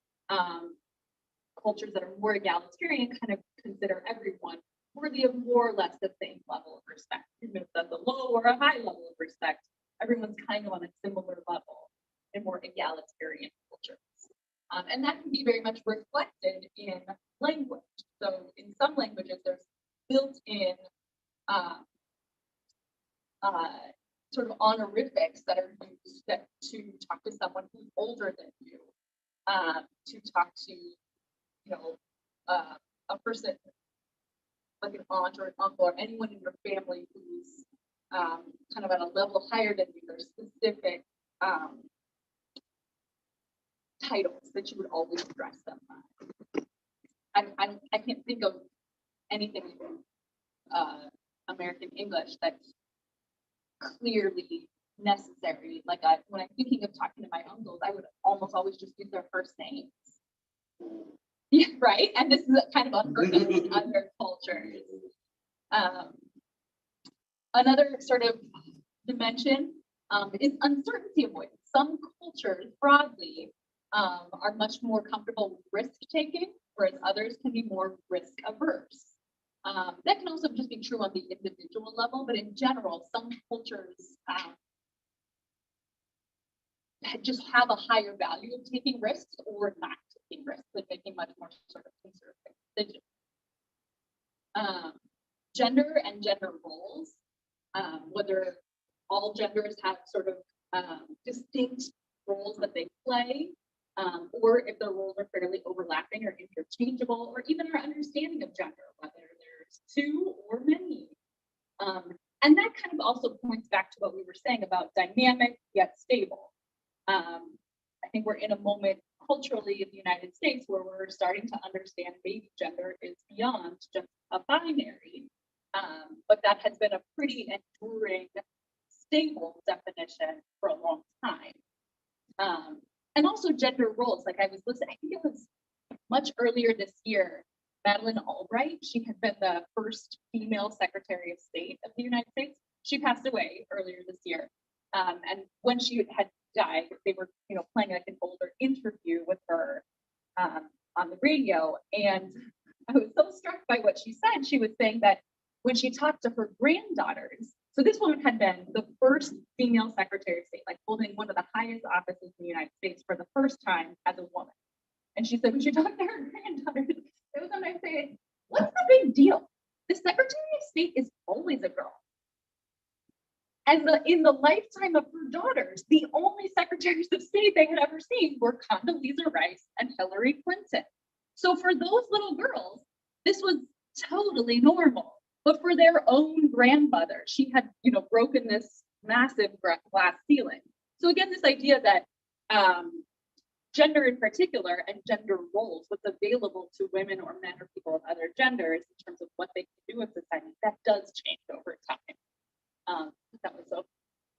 Cultures that are more egalitarian kind of consider everyone worthy of more or less the same level of respect. Even if that's a low or a high level of respect, everyone's kind of on a similar level in more egalitarian cultures. And that can be very much reflected in language. So in some languages, there's built-in sort of honorifics that are used to talk to someone who's older than you, to talk to, a person like an aunt or an uncle or anyone in your family who's kind of at a level higher than you. There's specific titles that you would always address them by. I can't think of anything in American English that's clearly necessary. Like when I'm thinking of talking to my uncles, I would almost always just use their first names. Yeah, right. And this is kind of unheard of in other cultures. Another sort of dimension is uncertainty avoidance. Some cultures broadly are much more comfortable with risk taking, whereas others can be more risk averse. That can also just be true on the individual level, but in general, some cultures just have a higher value of taking risks or not taking risks, and making much more sort of conservative decisions. Gender and gender roles, whether all genders have sort of distinct roles that they play, or if their roles are fairly overlapping or interchangeable, or even our understanding of gender, whether there's two or many. And that kind of also points back to what we were saying about dynamic yet stable. I think we're in a moment culturally in the United States where we're starting to understand maybe gender is beyond just a binary, but that has been a pretty enduring, stable definition for a long time. And also gender roles, like I was listening, I think it was much earlier this year, Madeleine Albright, she had been the first female Secretary of State of the United States. She passed away earlier this year. And when she had died, they were, playing like an older interview with her on the radio. And I was so struck by what she said. She was saying that when she talked to her granddaughters, So this woman had been the first female Secretary of State, like holding one of the highest offices in the United States for the first time as a woman. And she said, when she talked to her granddaughter, it was sometimes saying, what's the big deal? The Secretary of State is always a girl. And in the lifetime of her daughters, the only secretaries of state they had ever seen were Condoleezza Rice and Hillary Clinton. So for those little girls, this was totally normal. But for their own grandmother, she had, broken this massive glass ceiling. So again, this idea that gender in particular and gender roles, what's available to women or men or people of other genders in terms of what they can do in society, that does change over time. That was so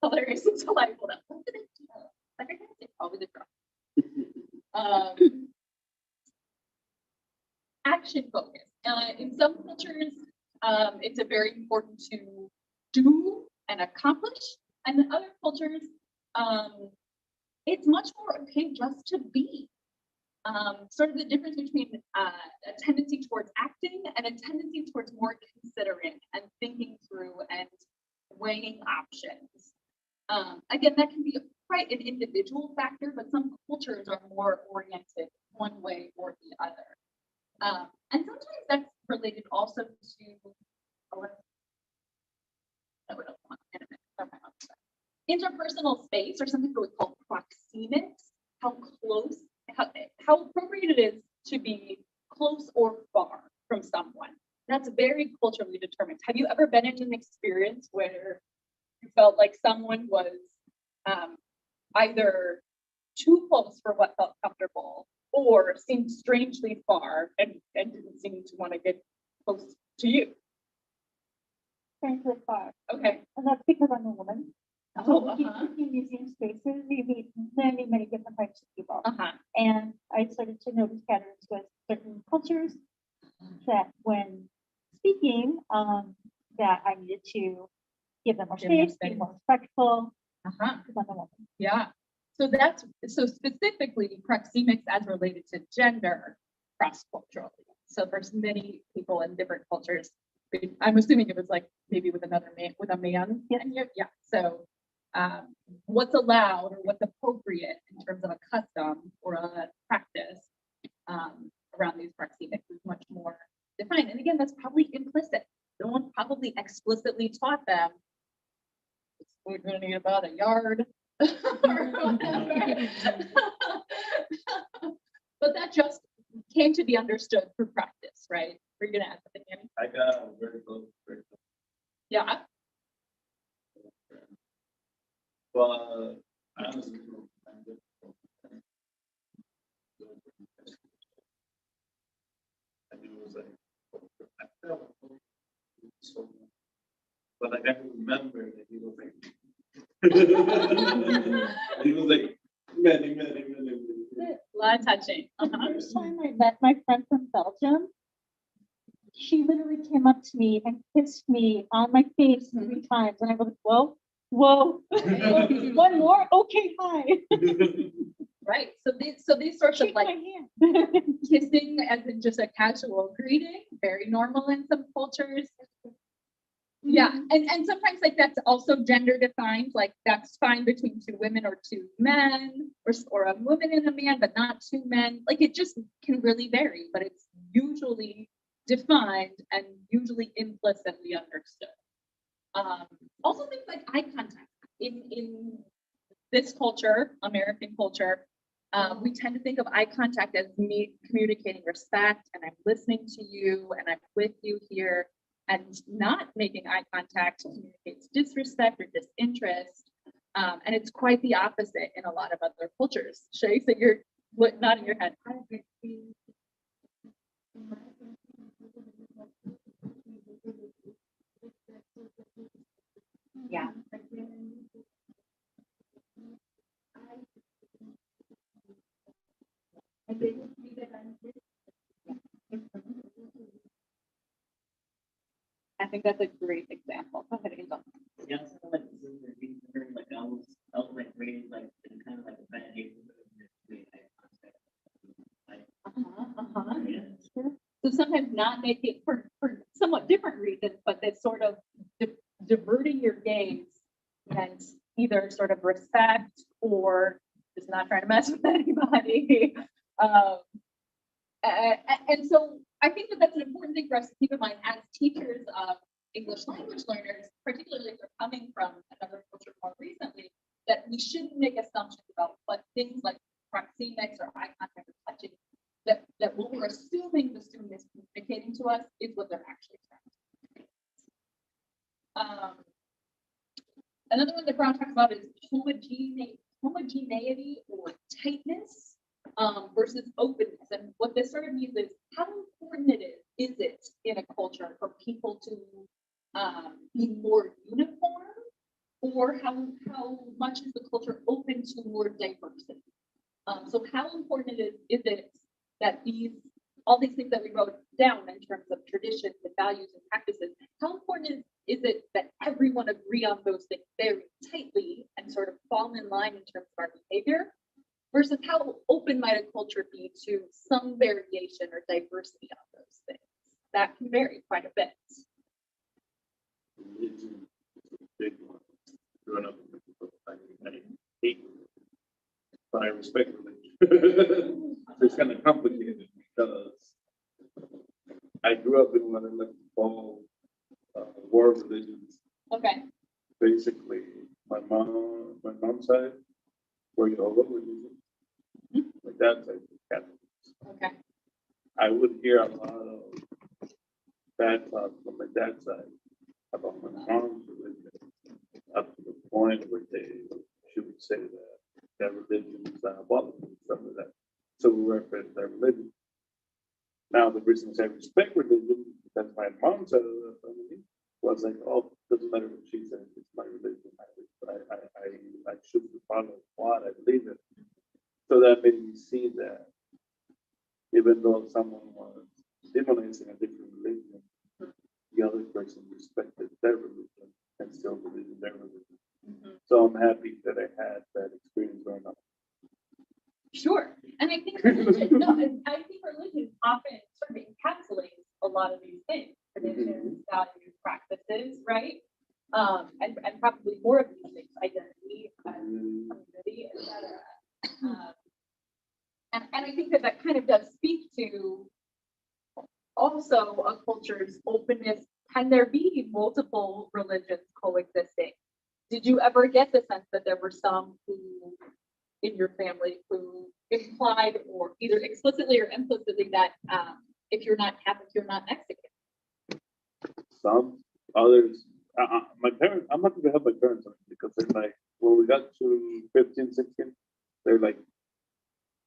hilarious and delightful. What did they do? Like I said, always a girl. Action focus. In some cultures, it's a very important to do and accomplish, and in other cultures, it's much more okay just to be. Sort of the difference between a tendency towards acting and a tendency towards more considering and thinking through and weighing options. Again, that can be quite an individual factor, but some cultures are more oriented one way or the other. And sometimes that's related also to interpersonal space, or some people would call proxemics, how close, how appropriate it is to be close or far from someone. That's very culturally determined. Have you ever been in an experience where you felt like someone was either too close for what felt comfortable or seemed strangely far and didn't seem to want to get close to you? Strangely far. Okay. And that's because I'm a woman. Oh, In museum spaces, we meet many, many different types of people. Uh-huh. And I started to notice patterns with certain cultures that when speaking, that I needed to give them more space, be more respectful, Uh-huh. because I'm a woman. Yeah. So specifically proxemics as related to gender cross-culturally. So there's many people in different cultures. I'm assuming it was like maybe with another man, with a man. Yeah. So what's allowed or what's appropriate in terms of a custom or a practice around these proxemics is much more defined. And again, that's probably implicit. No one probably explicitly taught them we're going to need about a yard or whatever. But that just came to be understood through practice, right? We're going to add something in. I got very close. Yeah. But I honestly don't know. And it was like, I felt so, but like I can remember that he was like, he was like, many. A lot of touching. The first time I met my friend from Belgium, she literally came up to me and kissed me on my face 3 times. And I was like, whoa, one more? Okay, hi. Right. So these sorts of Shake like my hand. kissing as in just a casual greeting, very normal in some cultures. Yeah, and sometimes like that's also gender defined, like that's fine between 2 women or 2 men, or a woman and a man, but not 2 men. Like it just can really vary, but it's usually defined and usually implicitly understood. Also things like eye contact. In this culture, American culture, we tend to think of eye contact as me communicating respect and I'm listening to you and I'm with you here. And not making eye contact communicates disrespect or disinterest. And it's quite the opposite in a lot of other cultures. Shay, so you're nodding your head. Yeah. I think that's a great example. Go ahead, Angel. Yeah, so like I was like raised like in kind of like a bad neighborhood. So sometimes not make it for somewhat different reasons, but that's sort of diverting your gaze days meant either sort of respect or just not trying to mess with anybody. And so I think that that's an important thing for us to keep in mind as teachers of English language learners, particularly if they're coming from another culture more recently, that we shouldn't make assumptions about what things like proxemics or eye contact or touching, that what we're assuming the student is communicating to us is what they're actually trying to say. Another one that Brown talks about is homogeneity or tightness versus openness. And what this sort of means is how important is it in a culture for people to be more uniform, or how much is the culture open to more diversity? So how important is it that all these things that we wrote down in terms of traditions and values and practices, how important is it that everyone agree on those things very tightly and sort of fall in line in terms of our behavior, versus how open might a culture be to some variation or diversity of those things? That can vary quite a bit. Religion is a big one. Growing up in Mexico, I hate religion, but I respect religion. It's kind of complicated because I grew up in what I like to call war religions. Okay. Basically, my mom's side were Jehovah's religion. My dad's side was Catholic. Okay. I would hear a lot of bad talk from my dad's side about my mom's religion, up to the point where she would say that religion is diabolical and stuff like that. So we reference that religion. Now, the reason I respect religion, because my mom's side of the family was like, oh, doesn't matter what she says, it's my religion. I should follow what I believe in. So that made me see that even though someone was demonizing a different religion, the other person respected their religion and still believed in their religion. Mm-hmm. So I'm happy that I had that experience growing up. Sure. And I think religion, religion often sort of encapsulates a lot of these things, traditions, values, practices, right? And probably more of these things, identity, community, etc. And I think that kind of does speak to also a culture's openness. Can there be multiple religions coexisting? Did you ever get the sense that there were some who in your family who implied, or either explicitly or implicitly, that if you're not Catholic, you're not Mexican? Some, others. My parents, I'm not going to help my parents on it because they're like, when we got to 15, 16, they're like,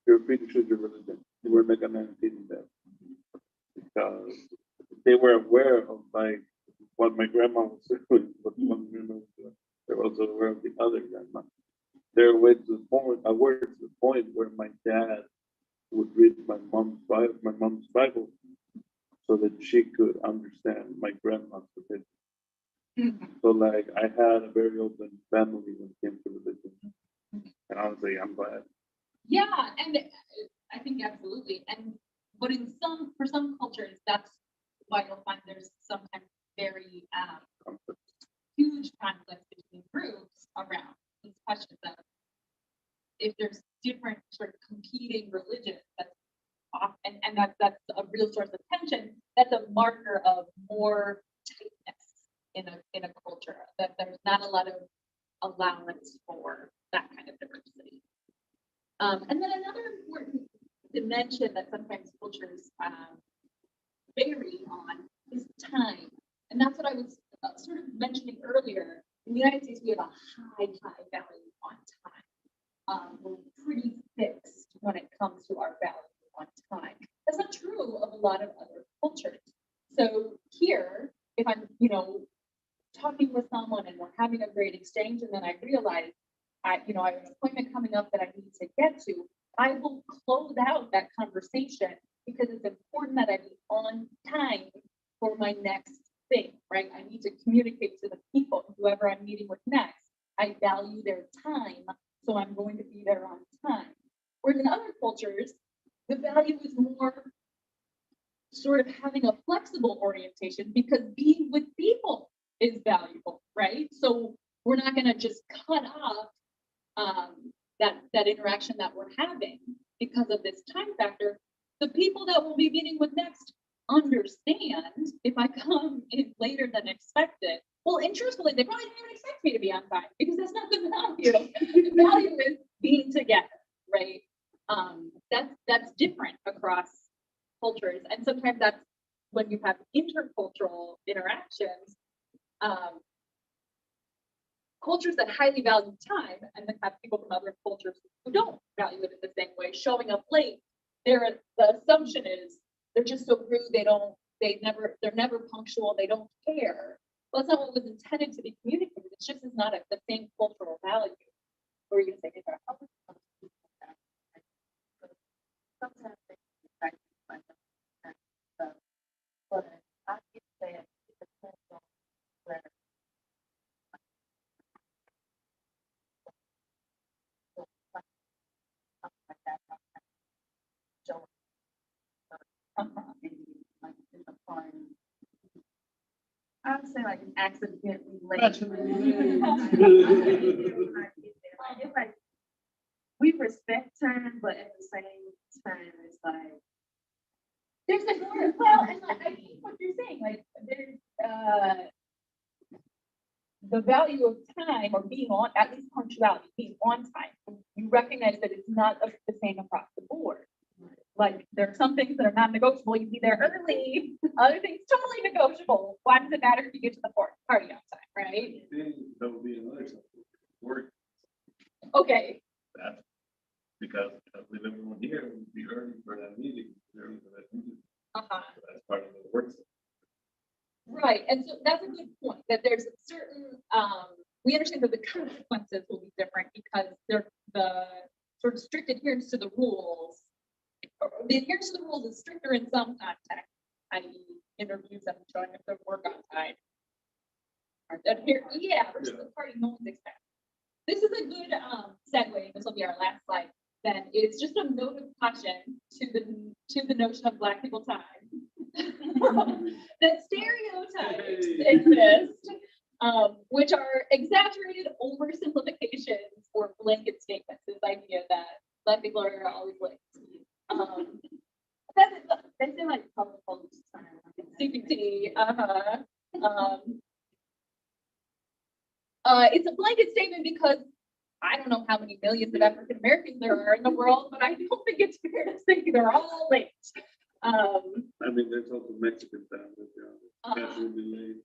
you're free to choose your religion. We're not going to impede that. Because they were aware of like what my grandma was doing, what my grandma was doing. They're also aware of the other grandma. They're aware to the point where my dad would read my mom's Bible, so that she could understand my grandma's religion. Mm-hmm. So like I had a very open family when it came to religion. And honestly, I'm glad. Yeah, and I think absolutely. But for some cultures, that's why you'll find there's sometimes very huge conflicts between groups around these questions of if there's different sort of competing religions, that's and that's a real source of tension. That's a marker of more tightness in a culture, that there's not a lot of allowance for that kind of diversity. And then another important dimension that sometimes cultures vary on is time. And that's what I was sort of mentioning earlier. In the United States, we have a high value on time. We're pretty fixed when it comes to our value on time. That's not true of a lot of other cultures. So here, if I'm, talking with someone and we're having a great exchange, and then I realize I have an appointment coming up that I need to get to, I will close out that conversation because it's important that I be on time for my next thing, right? I need to communicate to the people, whoever I'm meeting with next. I value their time, so I'm going to be there on time. Whereas in other cultures, the value is more sort of having a flexible orientation because being with people is valuable. right? So we're not gonna just cut off that interaction that we're having because of this time factor. The people that we'll be meeting with next understand if I come in later than expected. Well, and truthfully, they probably didn't even expect me to be on time because that's not the value. The value is being together, right? That's different across cultures, and sometimes that's when you have intercultural interactions. Cultures that highly value time, and then have people from other cultures who don't value it in the same way showing up late. The assumption is they're just so rude. They're never punctual. They don't care. Well, that's not what was intended to be communicated. It's just is not the same cultural value. What are you gonna say, Sarah? Sometimes they can affect my but I can say it depends on where. I would say like an accidentally late. It's like we respect time, but at the same time, it's like There's a well, and I think what you're saying, like there's the value of time or being on, at least punctuality, being on time. You recognize that it's not the same across the board. Like there are some things that are not negotiable. You be there early. Other things totally negotiable. Why does it matter if you get to the party on time, right? Then that would be another something. Work. Okay. That's because we live in here, we'd be early for that meeting, early for that meeting. Uh-huh. So that's part of the work. Right, and so that's a good point, that there's a certain, we understand that the consequences will be different because they're the sort of strict adherence to the rules. The adherence to the rules is stricter in some contexts, i.e. interviews and showing up their work on time. Versus the party no one's expecting. This is a good segue, this will be our last slide, then it's just a note of caution to the notion of Black people time. That stereotypes exist, which are exaggerated oversimplifications or blanket statements. This idea that Black people are always late. they say like public police time. CPT, it's a blanket statement because I don't know how many millions of African Americans there are in the world, but I don't think it's fair to say they're all late. I mean, there's also Mexican families, casually late.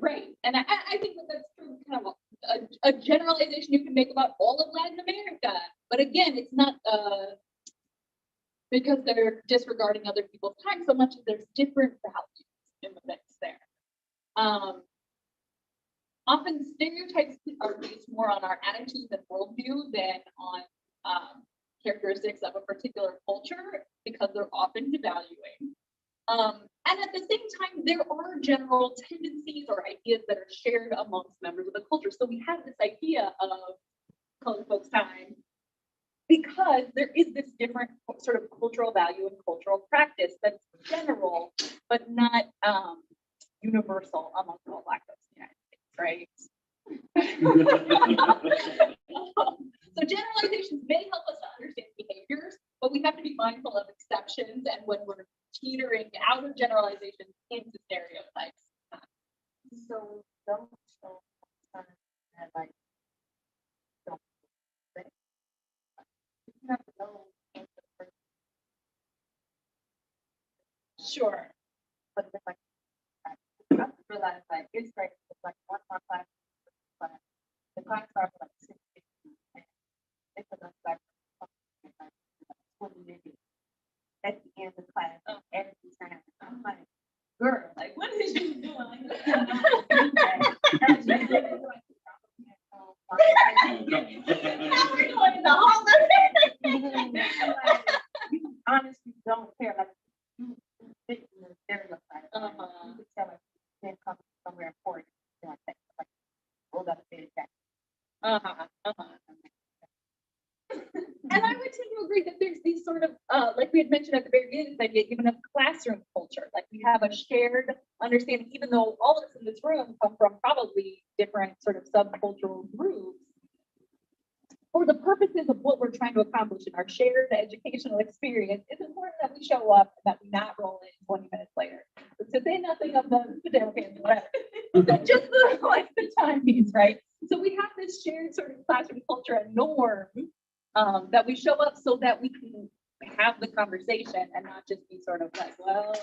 Right, and I think that's true, kind of a generalization you can make about all of Latin America. But again, it's not because they're disregarding other people's time so much as there's different values in the mix there. Often stereotypes are based more on our attitudes and worldview than on characteristics of a particular culture because they're often devaluing. And at the same time, there are general tendencies or ideas that are shared amongst members of the culture. So we have this idea of colored folks' time because there is this different sort of cultural value and cultural practice that's general, but not universal among all Black folks in the United States, right? So generalizations may help us to understand behaviors, but we have to be mindful of exceptions and when we're teetering out of generalizations into stereotypes. So don't show time and like don't think. You have to know what the person, Sure. but it's like I realize like it's great. It's like one of my classes, the class starts at like 6:15 and it's enough like 20 minutes at the end of class every time. I'm like, girl, like what is you doing? Like, you cannot do that. And she said, it's like, Now we're going in the hall. you honestly don't care. Like you fit in the stereotype. You could tell like you didn't come somewhere important. Like that. Like, oh, that's it. And I would tend to agree that there's these sort of, like we had mentioned at the very beginning, this idea even of classroom culture. Like we have a shared understanding, even though all of us in this room come from probably different sort of subcultural groups, for the purposes of what we're trying to accomplish in our shared educational experience, it's important that we show up and that we not roll in 20 minutes later. But to say nothing of the just the, like the timings, right? So we have this shared sort of classroom culture and norm that we show up so that we can have the conversation and not just be sort of like, well,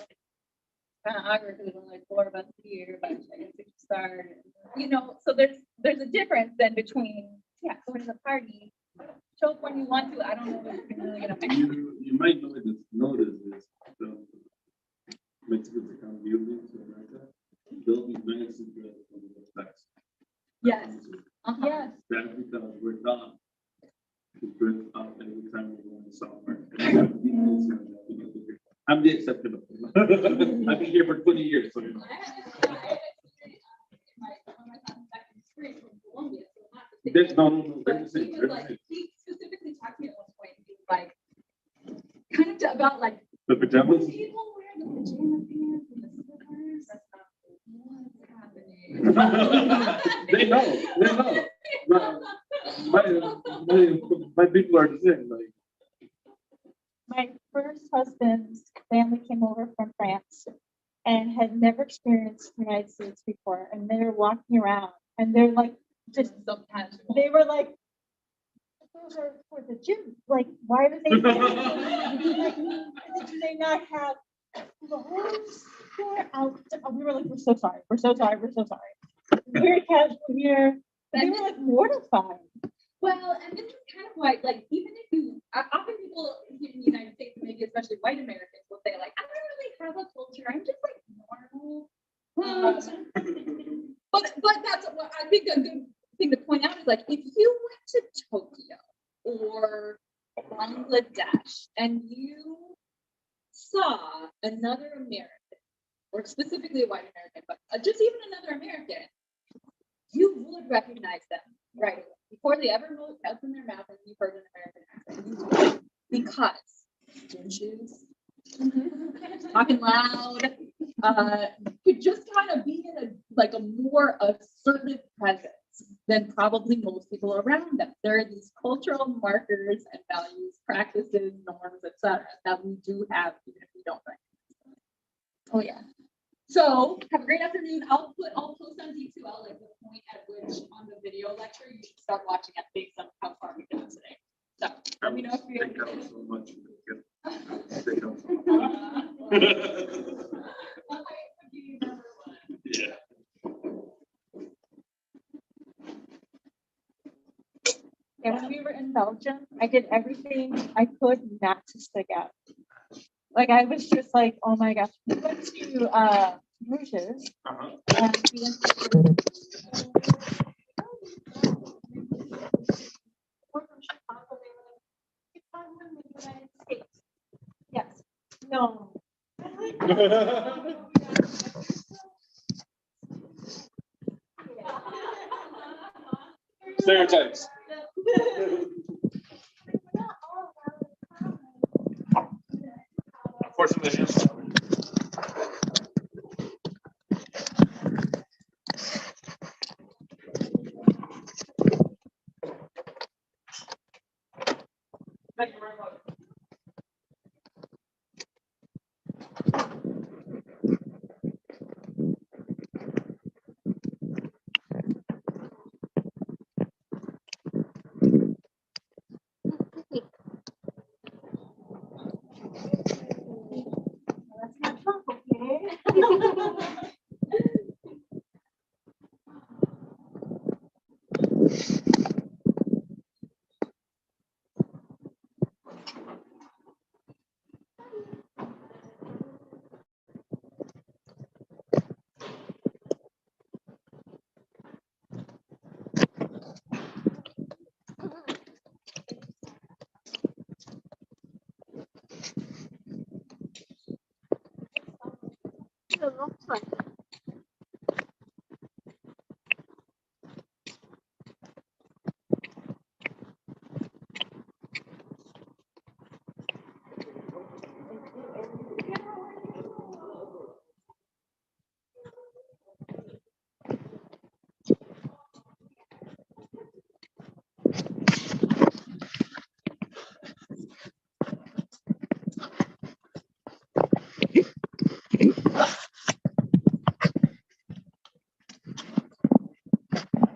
kind of awkward because there's only like 4 of us here, but I guess we should start. You know, so there's a difference then between going to the party, show up when you want to. I don't know if you can really get a You might notice this. Mexicans are kind of building to America. They'll be nice and good when they go back. Yes. Yes. That's because we're done. To drink up every time we're going somewhere. I'm the exception. I've been here for 20 years. So you know. No, they're the same. They're the same. He specifically talked to me at one point. He was like, kind of about like The pajamas? people wear the pajama pants and the slippers. What's happening? They know. My people are the same. Like, My first husband's family came over from France and had never experienced the United States before. And they were walking around and they're like, just Sometimes they were like, those are for the gym. Like, why do they like, do they not have clothes there out? We were like, we're so sorry. Very casual here. They were like mortified. well, and this is kind of why, like, even if you, often people here in the United States, maybe especially white Americans, will say, like, I don't really have a culture. I'm just like normal. But that's what I think a good thing to point out is like if you went to Tokyo or Bangladesh and you saw another American, or specifically a white American, but just even another American, you would recognize them right away. Before they ever open their mouth and you've heard an American accent, you would, because gym shoes, talking loud, could just kind of be in a more assertive presence than probably most people around them. There are these cultural markers and values, practices, norms, etc., that we do have even if we don't recognize them. Oh yeah. So have a great afternoon. I'll post on D2L like the point at which on the video lecture you should start watching it based on how far we got today. So let me know if you thank you so much. Yeah. And when we were in Belgium, I did everything I could not to stick out. Like I was just like, oh my gosh. We went to Bruges. And we went to we're from Chicago. They were like, "You're from the United States." Yes. No. Stereotypes. Unfortunately, yes. Thank you very much. That's not Trump, okay? It looks like